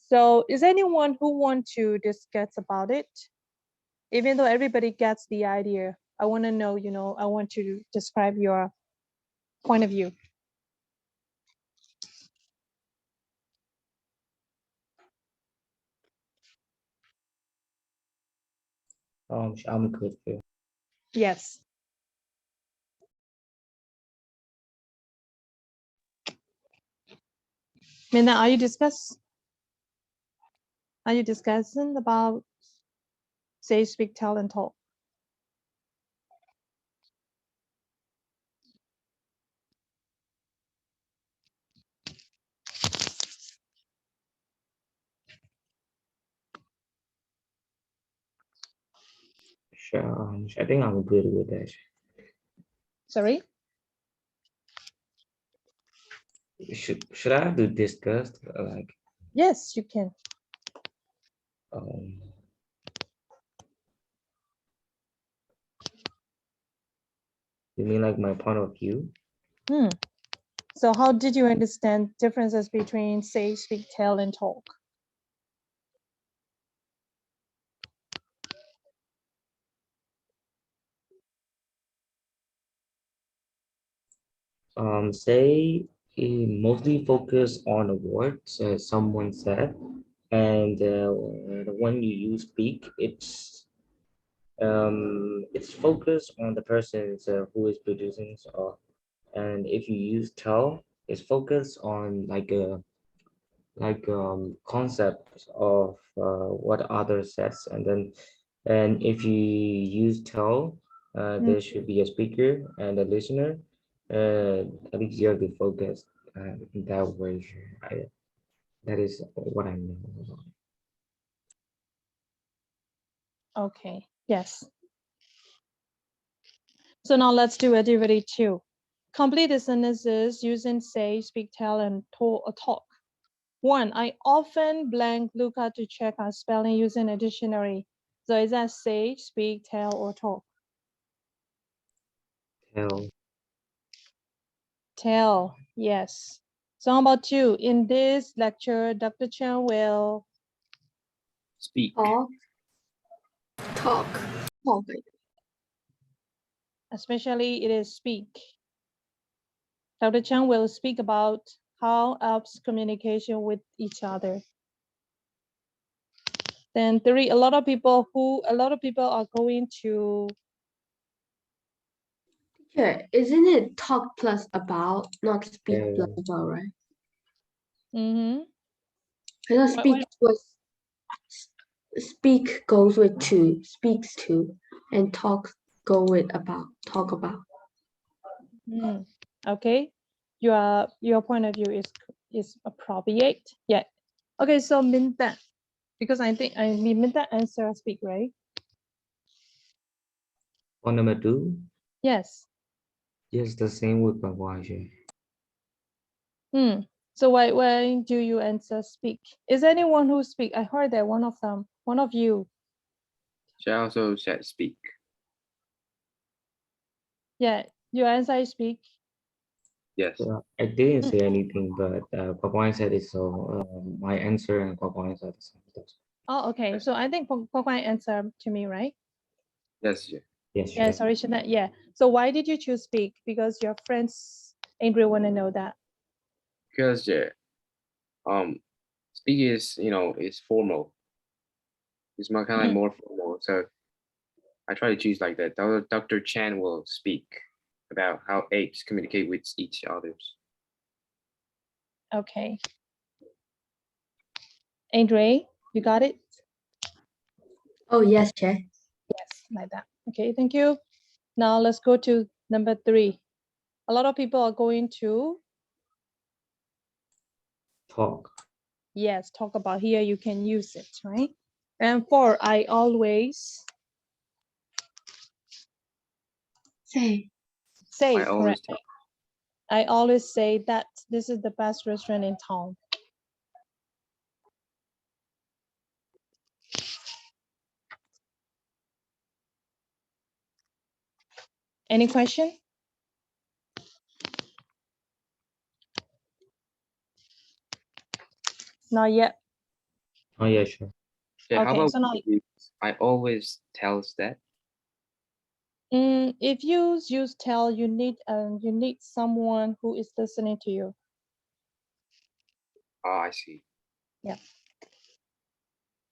So is anyone who want to discuss about it? Even though everybody gets the idea, I want to know, I want to describe your point of view. I'm good. Too. Yes. Minna, are you discussing about say, speak, tell, and talk? Sure. I think I'm good with that. Sorry? Should I have to discuss like Yes, you can. um you mean like my point of view? So how did you understand differences between say, speak, tell, and talk? Say mostly focus on the words someone said, and when you use speak, it's focused on the persons who is producing. So, and if you use tell, it's focused on concept of what others says, and if you use tell, there should be a speaker and a listener. At least you have to focus in that way. That is what I know. Okay, yes. So now let's do activity 2. Complete the sentences using say, speak, tell, and talk. 1. I often blank Luca to check our spelling using a dictionary. So is that say, speak, tell, or talk? Tell. Tell, yes. So how about 2? In this lecture, Dr. Chen will Speak. Talk. especially it is speak. Dr. Chen will speak about how helps communication with each other. Then 3, a lot of people are going to, Yeah, isn't it talk plus about, not speak plus about, right? I thought speak goes with to, speaks to, and talk go with about, talk about. Okay, your point of view is appropriate. Yeah. Okay, so Minta, because I think Minta answer speak, right? On number 2, Yes. yes, the same with Bagwaje. So why do you answer speak? Is anyone who speak? I heard that one of you. She also said speak. Yeah, your answer is speak. Yes. I didn't say anything, but Bagwaje said it, so my answer and Bagwaje said the same. Oh, okay. So I think Kwai answer to me, right? Yes. Yeah. Yes, Yeah, sure. sorry, Shana. Yeah. So why did you choose speak? Because your friends angry want to know that. Because speak is is formal. It's more kind of like more formal. So I try to choose like that. Dr. Chan will speak about how apes communicate with each others. Okay. Andre, you got it? Oh, yes, Chair. Yes, like that. Okay, thank you. Now let's go to number 3. A lot of people are going to, Talk. yes, talk about here. You can use it, right? And 4, I always Say. say, I always correct. I always say that this is the best restaurant in town. Any question? Not yet. Oh, yeah, sure. Yeah, how Okay, about so now I always tells that? if you use tell, you need someone who is listening to you. Oh, I see. Yeah.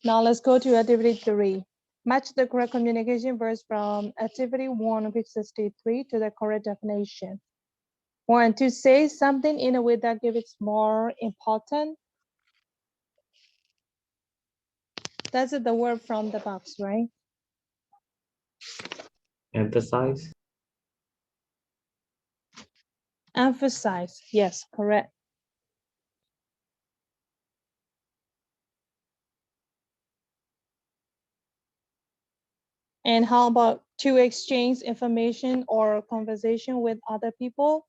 Now let's go to activity 3. Match the correct communication verbs from activity 1 of page 63 to the correct definition. 1, to say something in a way that gives it more important. That's the word from the box, right? Emphasize. Emphasize, yes, correct. And how about to exchange information or conversation with other people?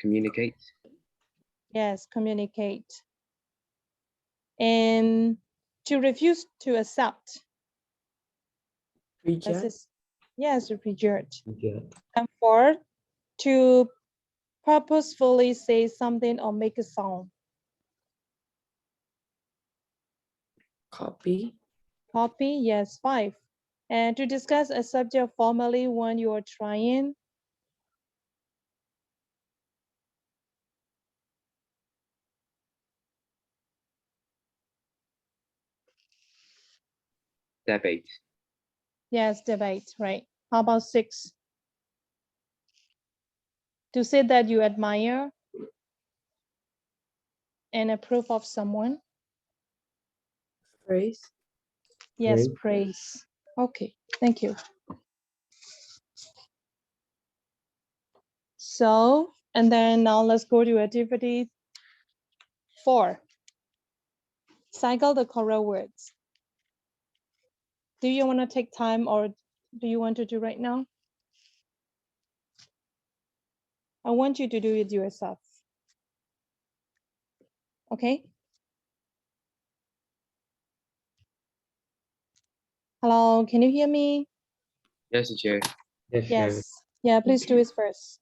Communicate. Yes, communicate. And to refuse to accept. This is, yes, reject. Yeah. And 4, to purposefully say something or make a sound. Copy. Copy, yes, 5. And to discuss a subject formally when you are trying. Debate. Yes, debate, right. How about 6? To say that you admire and approve of someone. Praise. Yes, Praise. praise. Okay, thank you. So, and then now let's go to activity 4. Cycle the correct words. Do you want to take time or do you want to do right now? I want you to do it yourself. Okay? Hello, can you hear me? Yes, teacher. Yeah, sure. Yes. Yeah, please do it first.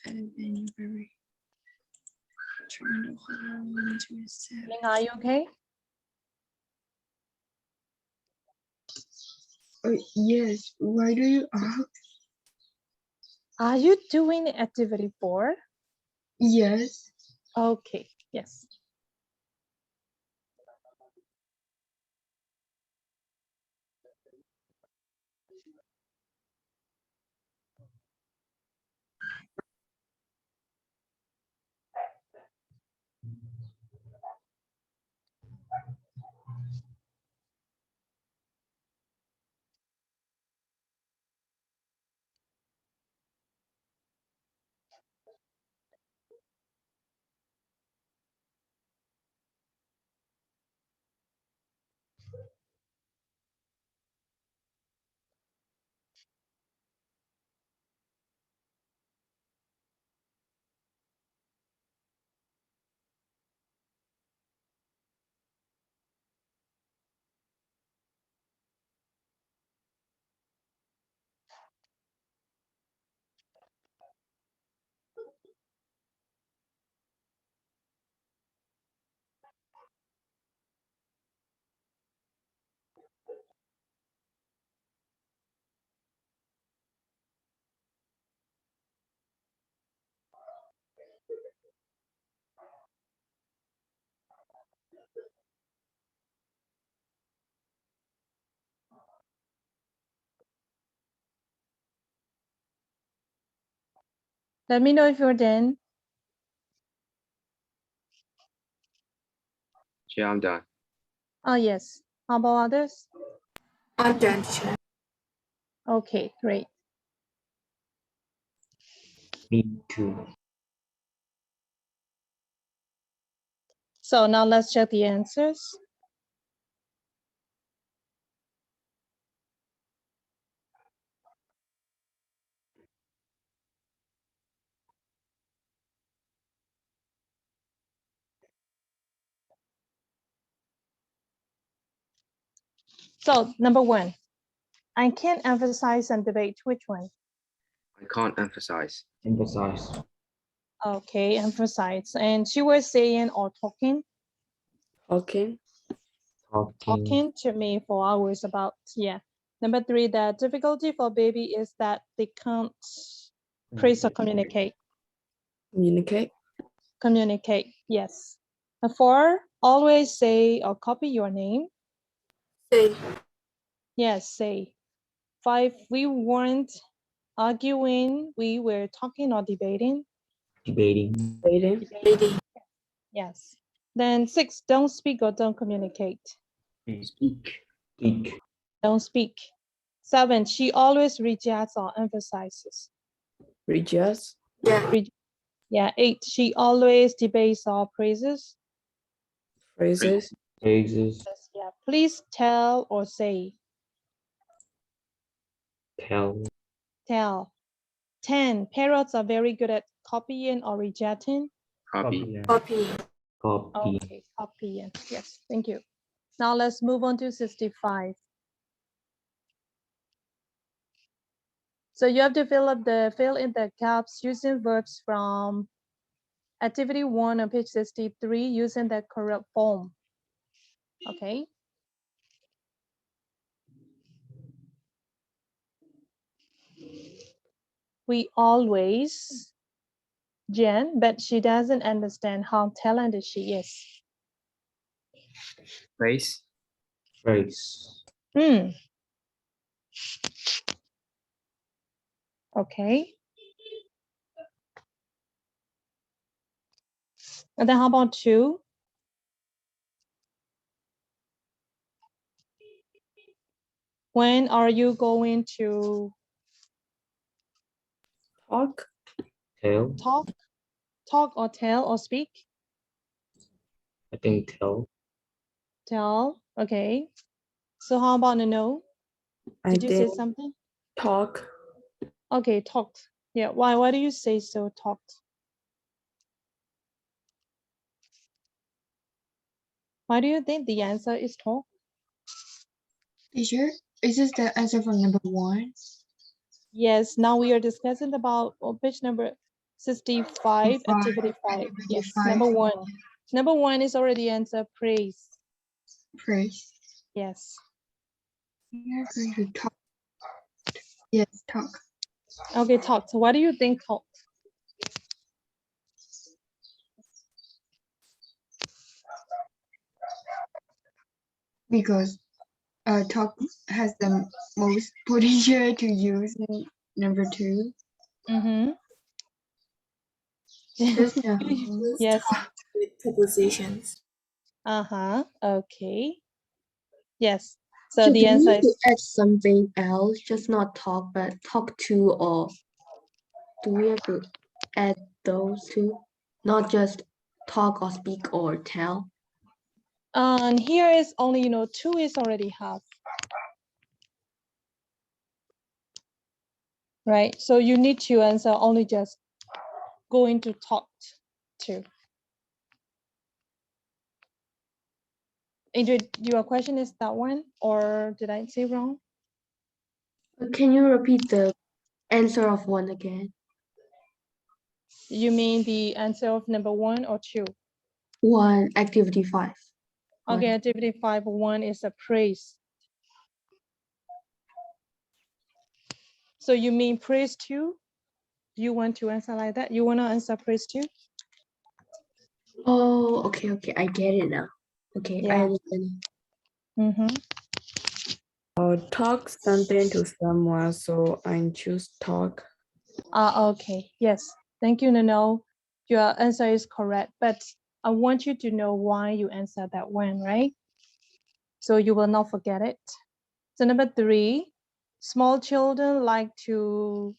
I've been very trying to hold on to accept. Ling, are you okay? Yes, why do you ask? Are you doing activity 4? Yes. Okay, yes. Let me know if you're done. Yeah, I'm done. Oh, yes. How about others? I'm done, teacher. Okay, great. Me too. So now let's check the answers. So number one, I can't emphasize and debate. Which one? I can't emphasize. Emphasize. Okay, emphasize. And she was saying or talking Okay. talking to me for hours about, yeah. Number three, the difficulty for baby is that they can't praise or communicate. Communicate. Communicate, yes. Four, always say or copy your name. Say. Yes, say. Five, we weren't arguing, we were talking or debating. Debating. Dating. Reading. Yes. Then six, don't speak or don't communicate. Speak. Speak. Don't speak. Seven, she always rejects or emphasizes. Reject. Yeah. Yeah. Eight, she always debates or praises. Phrases. Phrases. Yeah. Please tell or say. Tell. Tell. 10, parrots are very good at copying or rejecting. Copy. Copy. Copy. Okay, copying. Yes, thank you. Now let's move on to 65. So you have to fill in the gaps using verbs from activity 1 on page 63 using the correct form. Okay. We always, Jen, but she doesn't understand how talented she is. Place. Phrase. Okay. And then how about 2? When are you going to Talk. Tell. talk or tell or speak? I think tell. Tell. Okay. So how about the no? I Did you say think something? talk. Okay, talked. Yeah. Why do you say so? Talked. Why do you think the answer is talk? Teacher, is this the answer for number 1? Yes. Now we are discussing about page number 65, activity 5. Yes. Number 1. Number 1 is already answer praise. Praise. Yes. We are going to talk. Yes, talk. Okay, talked. Why do you think talked? Because talk has the most potential to use in number 2. Mm-hmm. Just now. Yes. With prepositions. Uh-huh. Okay. Yes. So So the do we answer need to is add something else? Just not talk, but talk to, or do we have to add those two? Not just talk or speak or tell. and here is only 2 is already half. Right? So you need to answer only just going to talk to. Adrian, your question is that one, or did I say wrong? Can you repeat the answer of 1 again? You mean the answer of number 1 or 2? 1, activity 5. Okay, One. activity 5, 1 is a praise. So you mean praise 2? Do you want to answer like that? You want to answer praise 2? Oh, okay, I get it now. Okay, I Yeah. understand. Mm-hmm. Or talk something to someone, so I choose talk. Okay, yes. Thank you, Nano. Your answer is correct, but I want you to know why you answered that one, right? So you will not forget it. So number 3, small children like to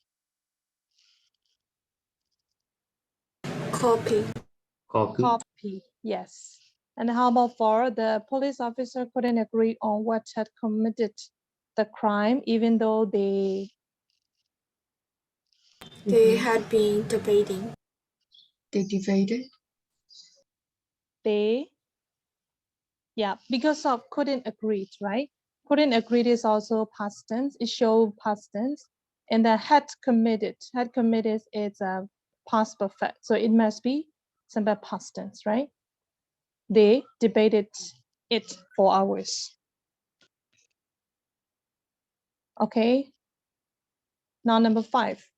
Copy. Copy. Yes. And how about 4, the police officer couldn't agree on what had committed the crime, even though they had been debating. They debated. Yeah, because of couldn't agree, right? Couldn't agree is also past tense. It shows past tense. And the had committed is a past perfect. So it must be simple past tense, right? They debated it for hours. Okay. Now number 5.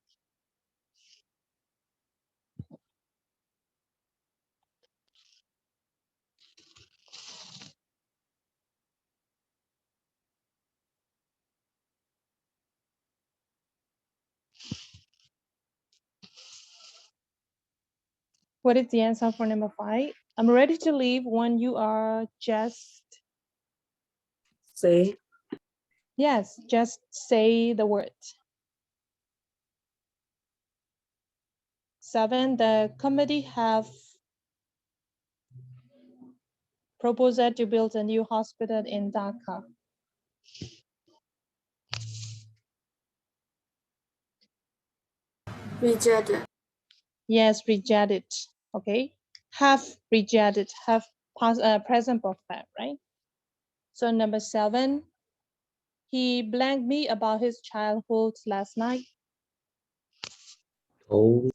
What is the answer for number 5? I'm ready to leave when you are just, Say. yes, just say the word. 7, the committee have proposed to build a new hospital in Dhaka. Rejected. Yes, rejected. Okay. Have rejected, have past, present perfect, right? So number 7, he blanked me about his childhood last night. Told.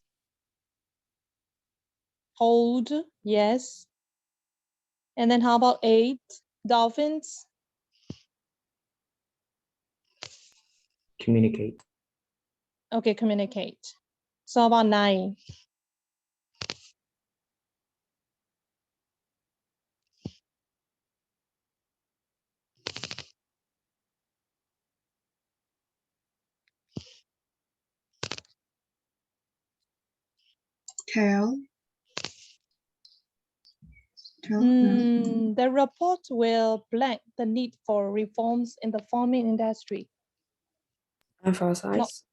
Told, yes. And then how about 8, dolphins? Communicate. Okay, communicate. So about 9. Tell. Tell. No. The report will blank the need for reforms in the farming industry. Emphasize.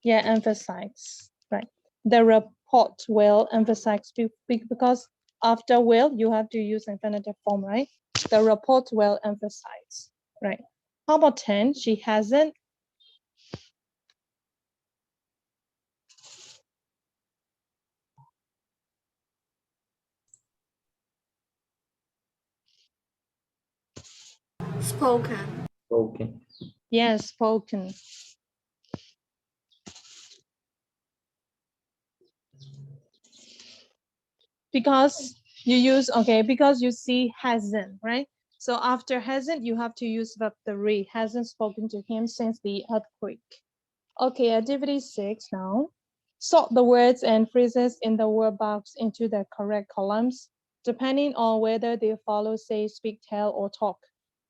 Yeah, emphasize, right. The report will emphasize to speak because after will, you have to use infinitive form, right? The report will emphasize, right? How about 10? She hasn't. Spoken. Spoken. Yes, spoken. Because you use, okay, because you see hasn't, right? So after hasn't, you have to use verb 3. Hasn't spoken to him since the earthquake. Okay, activity 6 now. Sort the words and phrases in the word box into the correct columns, depending on whether they follow, say, speak, tell, or talk.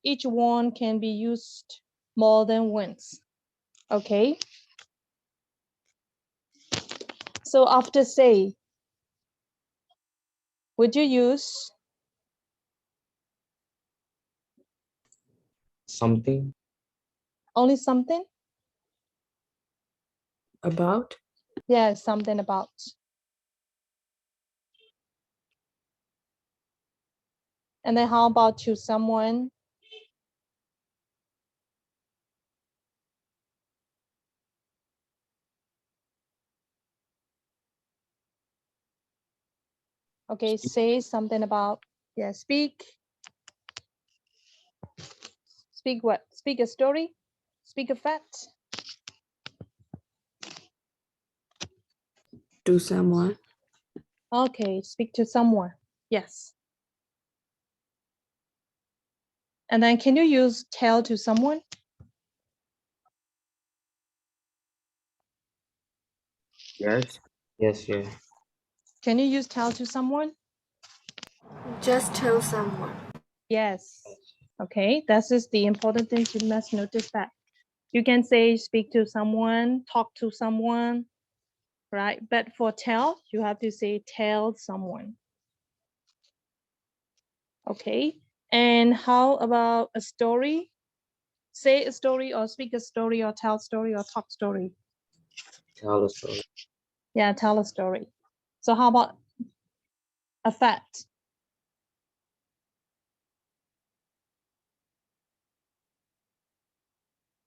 Each one can be used more than once. Okay. So after say, would you use Something. only something? About. Yeah, something about. And then how about to someone? Okay, say something about, yeah, speak. Speak what? Speak a story? Speak a fact? To someone. Okay, speak to someone. Yes. And then can you use tell to someone? Yes. Yes, yeah. Can you use tell to someone? Just tell someone. Yes. Okay, that is the important thing you must notice that. You can say speak to someone, talk to someone, right? But for tell, you have to say tell someone. Okay. And how about a story? Say a story or speak a story or tell story or talk story. Tell a story. Yeah, tell a story. So how about a fact?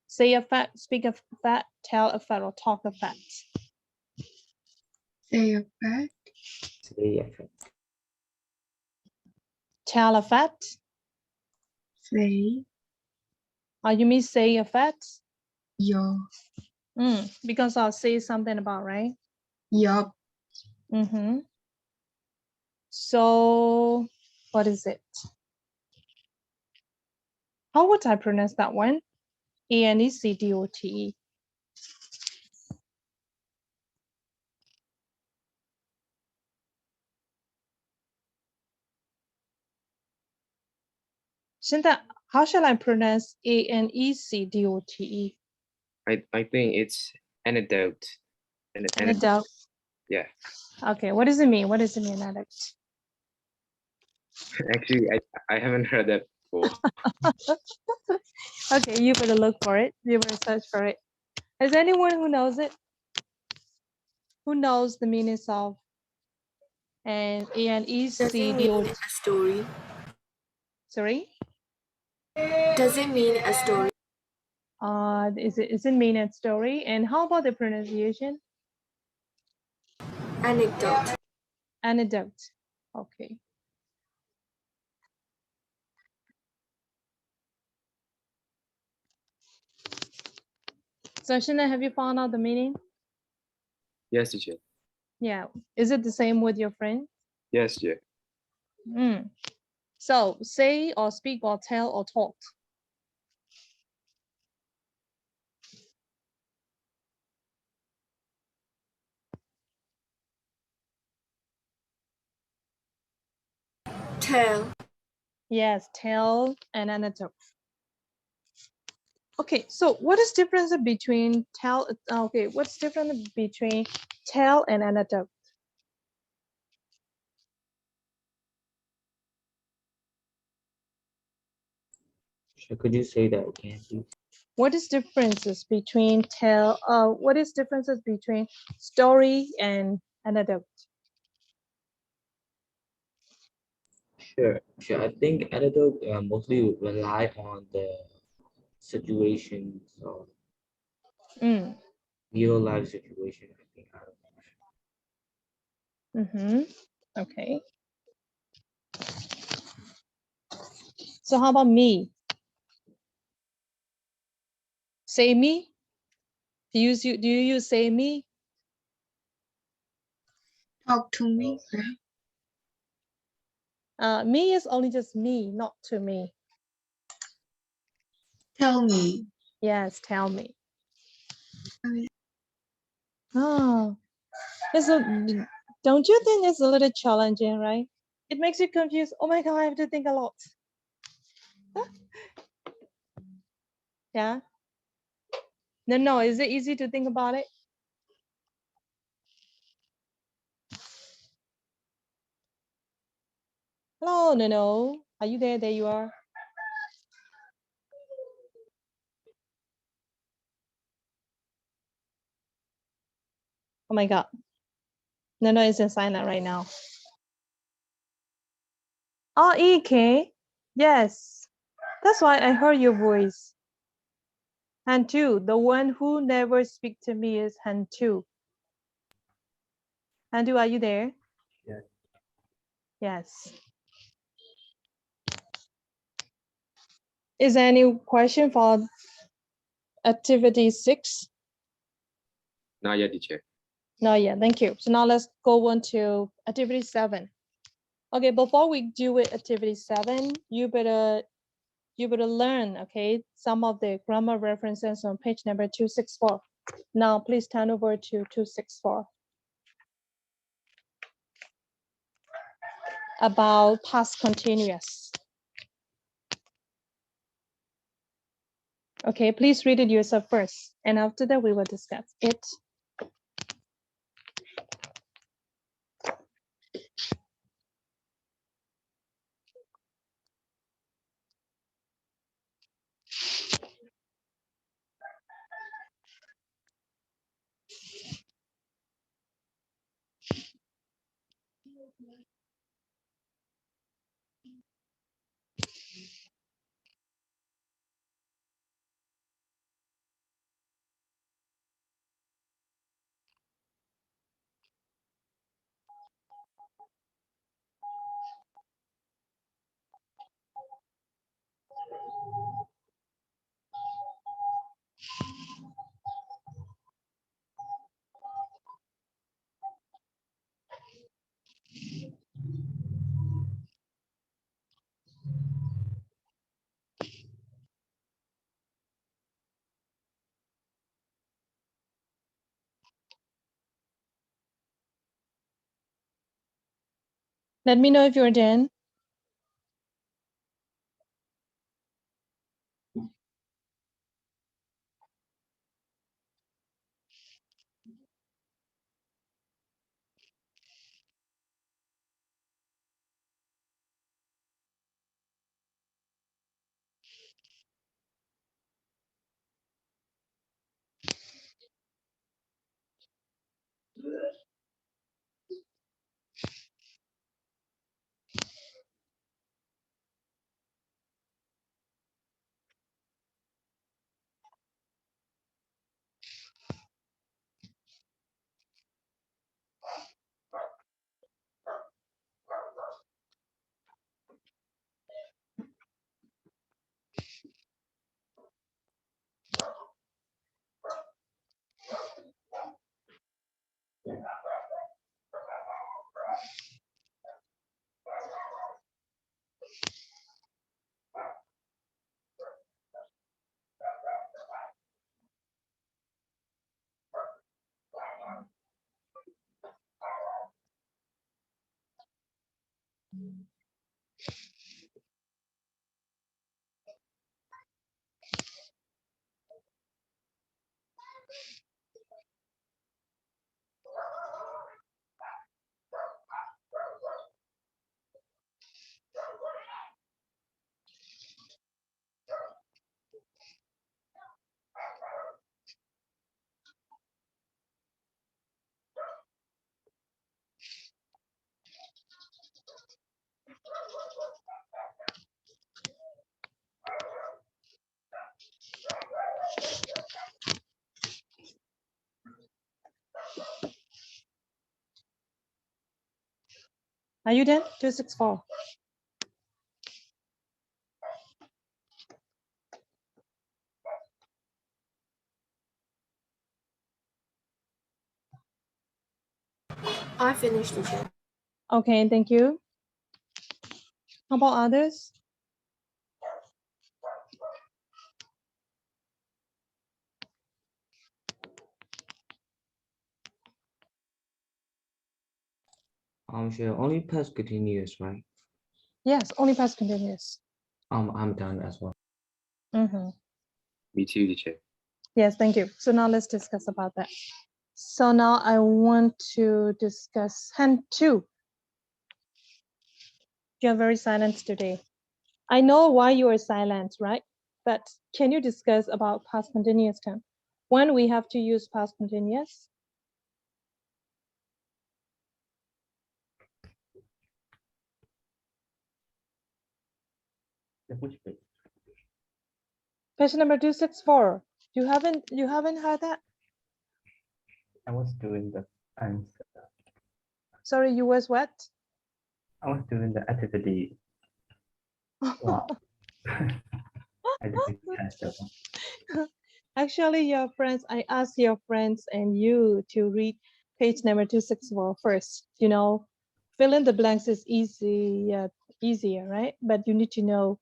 Say a fact, speak a fact, tell a fact, or talk a fact. Say a fact. Say a fact. Tell a fact. Say You mean say a fact? your. Because I'll say something about, right? Yup. Mm-hmm. So what is it? How would I pronounce that one? Anecdote. 现在 how shall I pronounce anecdote? I think it's anecdote. Anecdote. Yeah. Okay, what does it mean? What does it mean, anecdote? Actually, I haven't heard that before. Okay, you better look for it. You better search for it. Is anyone who knows it? Who knows the meanings of an Does it mean anecdote? a story? Sorry? Does it mean a story? Is it mean a story? And how about the pronunciation? Anecdote. Anecdote. Okay. So Shana, have you found out the meaning? Yes, teacher. Yeah. Is it the same with your friend? Yes, teacher. So say or speak or tell or talk. Tell. Yes, tell and anecdote. Okay, so what is difference between tell? Okay, what's different between tell and anecdote? Could you say that again, please? What is differences between tell? What is differences between story and anecdote? Sure. I think anecdote mostly rely on the situations or Mm. real life situation. I think. Okay. So how about me? Say me? Do you use say me? Talk to me. Me is only just me, not to me. Tell me. Yes, tell me. Okay. Oh, don't you think it's a little challenging, right? It makes you confused. Oh my God, I have to think a lot. Yeah. No, is it easy to think about it? Hello, no. Are you there? There you are. Oh my God. No is in silent right now. Oh, EK. Yes. That's why I heard your voice. Hantu, the one who never speak to me is Hantu. Hantu, are you there? Yes. Yes. Is there any question for activity 6? Not yet, teacher. No, yeah, thank you. So now let's go on to activity 7. Okay, before we do it, activity 7, you better learn, okay, some of the grammar references on page number 264. Now, please turn over to 264. About past continuous. Okay, please read it yourself first, and after that we will discuss it. Let me know if you're done. Are you done? 264. I finished, teacher. Okay, thank you. How about others? Sure, only past continuous, right? Yes, only past continuous. I'm done as well. Me too, teacher. Yes, thank you. So now let's discuss about that. So now I want to discuss hand 2. You're very silent today. I know why you are silent, right? But can you discuss about past continuous tense? When we have to use past continuous? Page number 264. You haven't heard that? I was doing the answer. Sorry, you was what? I was doing the activity. Wow. I didn't catch that one. Actually, your friends, I asked your friends and you to read page number 264 first. You know, fill in the blanks is easier, right? But you need to know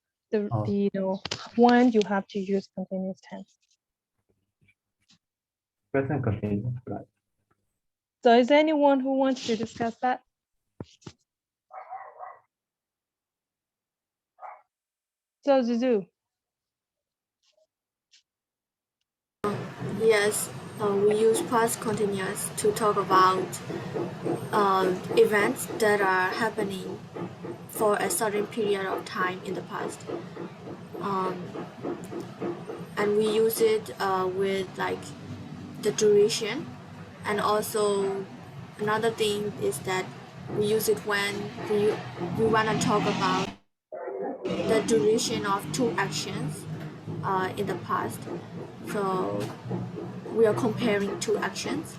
when you have to use continuous tense. Present continuous, right? So is there anyone who wants to discuss that? So Zuzu. Yes, we use past continuous to talk about events that are happening for a certain period of time in the past. And we use it with like the duration, and also another thing is that we use it when we want to talk about the duration of two actions in the past. So we are comparing two actions,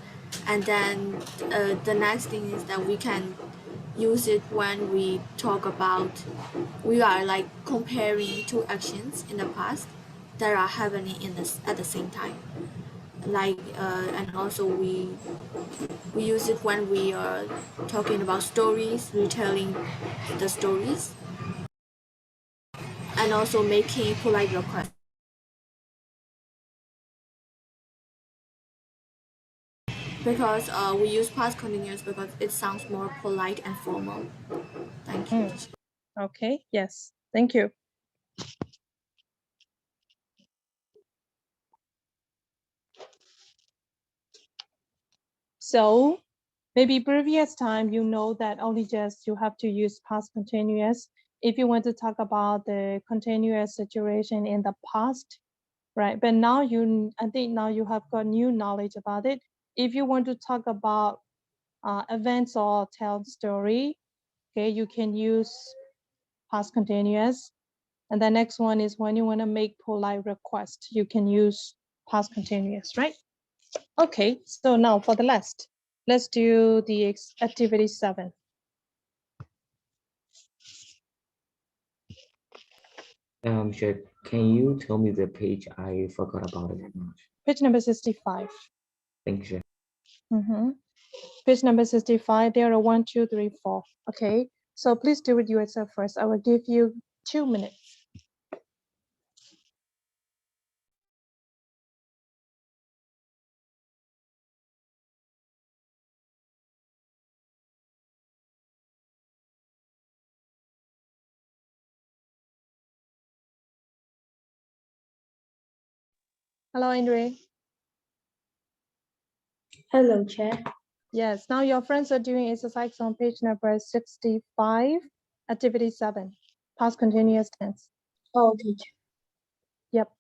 and then the next thing is that we can use it when we talk about we are like comparing two actions in the past that are happening in this at the same time, like and also we use it when we are talking about stories, retelling the stories, and also making polite requests, because we use past continuous because it sounds more polite and formal. Thank you. Okay, yes, thank you. So maybe previous time, you know that only just you have to use past continuous if you want to talk about the continuous situation in the past, right? But now I think now you have got new knowledge about it. If you want to talk about events or tell story, okay, you can use past continuous. And the next one is when you want to make polite request, you can use past continuous, right? Okay, so now for the last, let's do the activity 7. Sure. Can you tell me the page? I forgot about it. Page number 65. Thank you. Mhm. Page number 65, there are 1, 2, 3, 4. Okay, so please do it yourself first. I will give you 2 minutes. Hello, Andre. Hello, Chair. Yes, now your friends are doing exercise on page number 65, activity 7, past continuous tense. Oh, okay, Chair. Yep.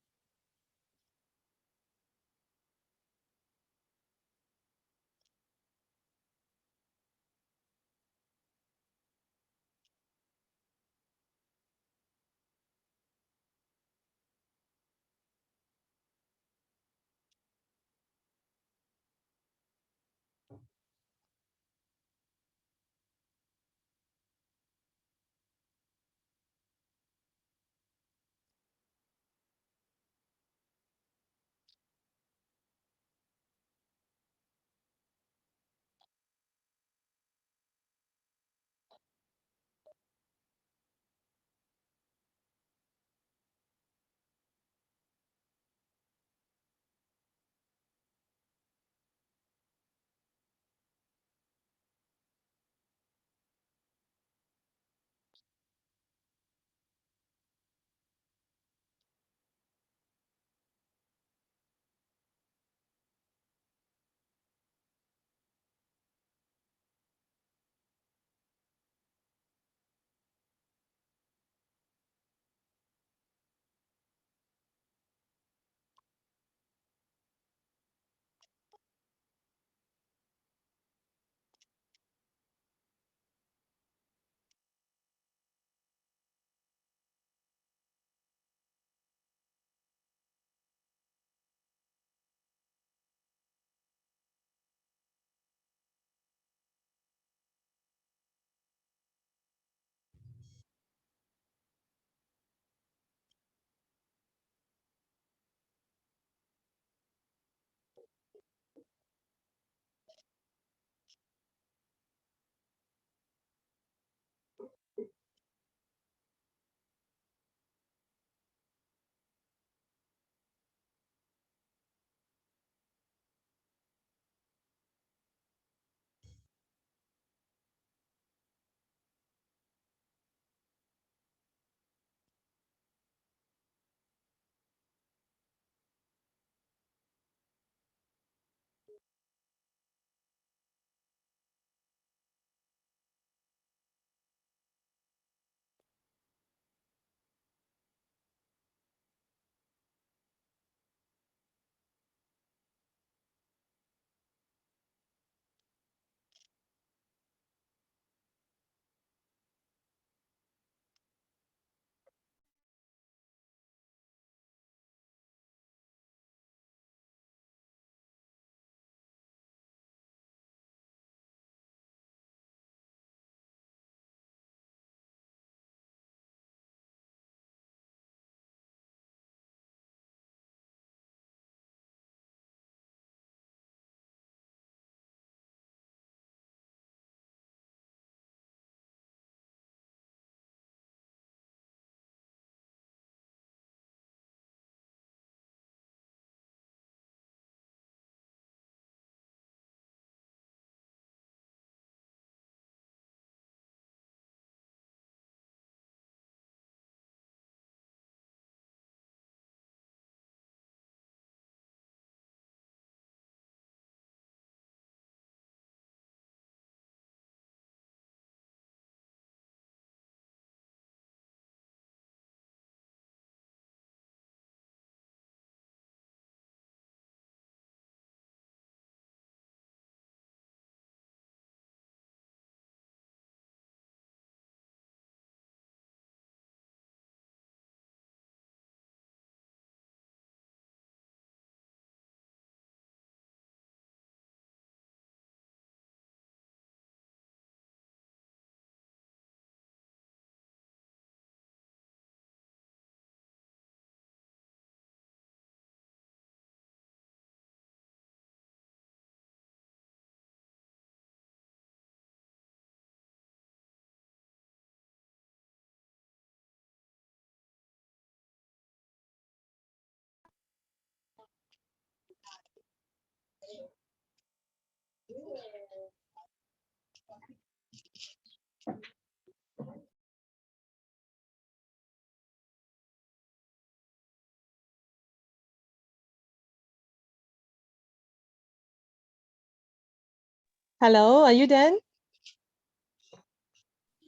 Hello, are you done?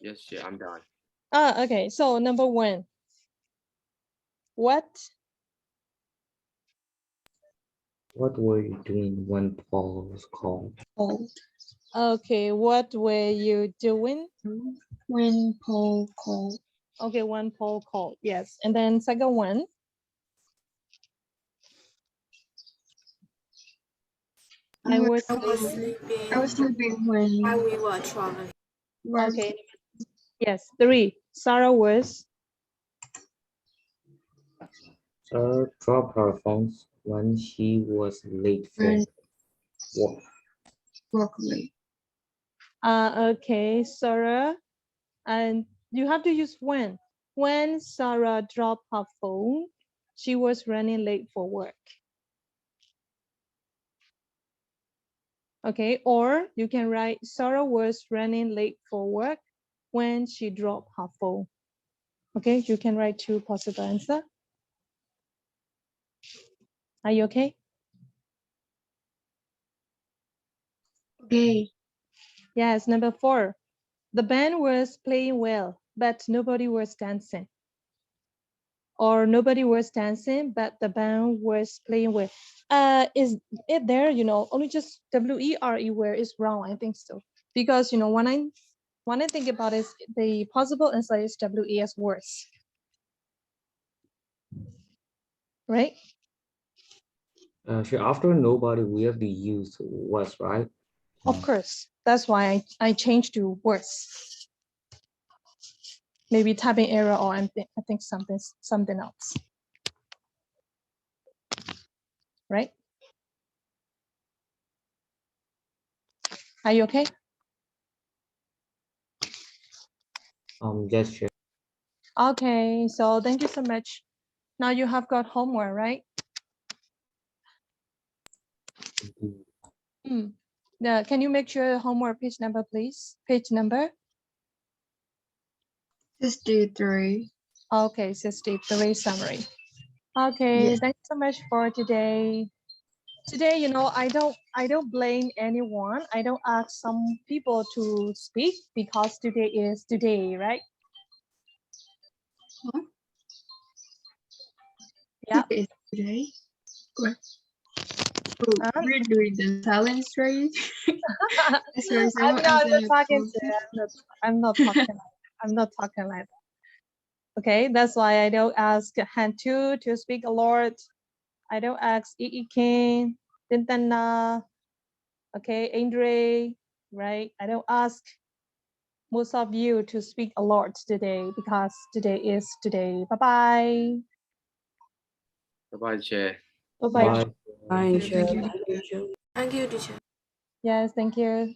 Yes, yeah, I'm done. Okay, so number 1. What? What were you doing when Paul was called? Called. Okay, what were you doing? When Paul called. Okay, when Paul called, yes. And then second one. I was I was sleeping. I was sleeping when. while we were traveling. Okay, yes. 3. Sarah was. Sarah dropped her phones when she was late for When work. walk away. Okay, Sarah. And you have to use when. When Sarah dropped her phone, she was running late for work. Okay, or you can write Sarah was running late for work when she dropped her phone. Okay, you can write 2 possible answers. Are you okay? Okay. Yes, number 4. The band was playing well, but nobody was dancing. Or nobody was dancing, but the band was playing well. Is it there, only just WERE where is wrong, I think so. Because, when I think about it, the possible answer is WES worse. Right? Sure, after nobody, we have to use was, right? Of course. That's why I changed to worse. Maybe typing error, or I think something else. Right? Are you okay? Yes, sure. Okay, so thank you so much. Now you have got homework, right? Can you make sure homework page number, please? Page number? 63. Okay, 63 summary. Okay, Yes. thanks so much for today. Today, I don't blame anyone. I don't ask some people to speak because today is today, right? Huh? Yeah. Today is today. What? Oh, we're doing the silence trade. Sorry, I'm someone not else had talking posted. I'm not talking. I'm not talking like that. Okay, that's why I don't ask Hantu to speak a lot. I don't ask Iikin, Tintana, okay, Andre, right? I don't ask most of you to speak a lot today because today is today. Bye-bye. Bye-bye, Chair. Bye-bye. Bye. Bye, Thank you. Thank you, teacher. Yes, thank you.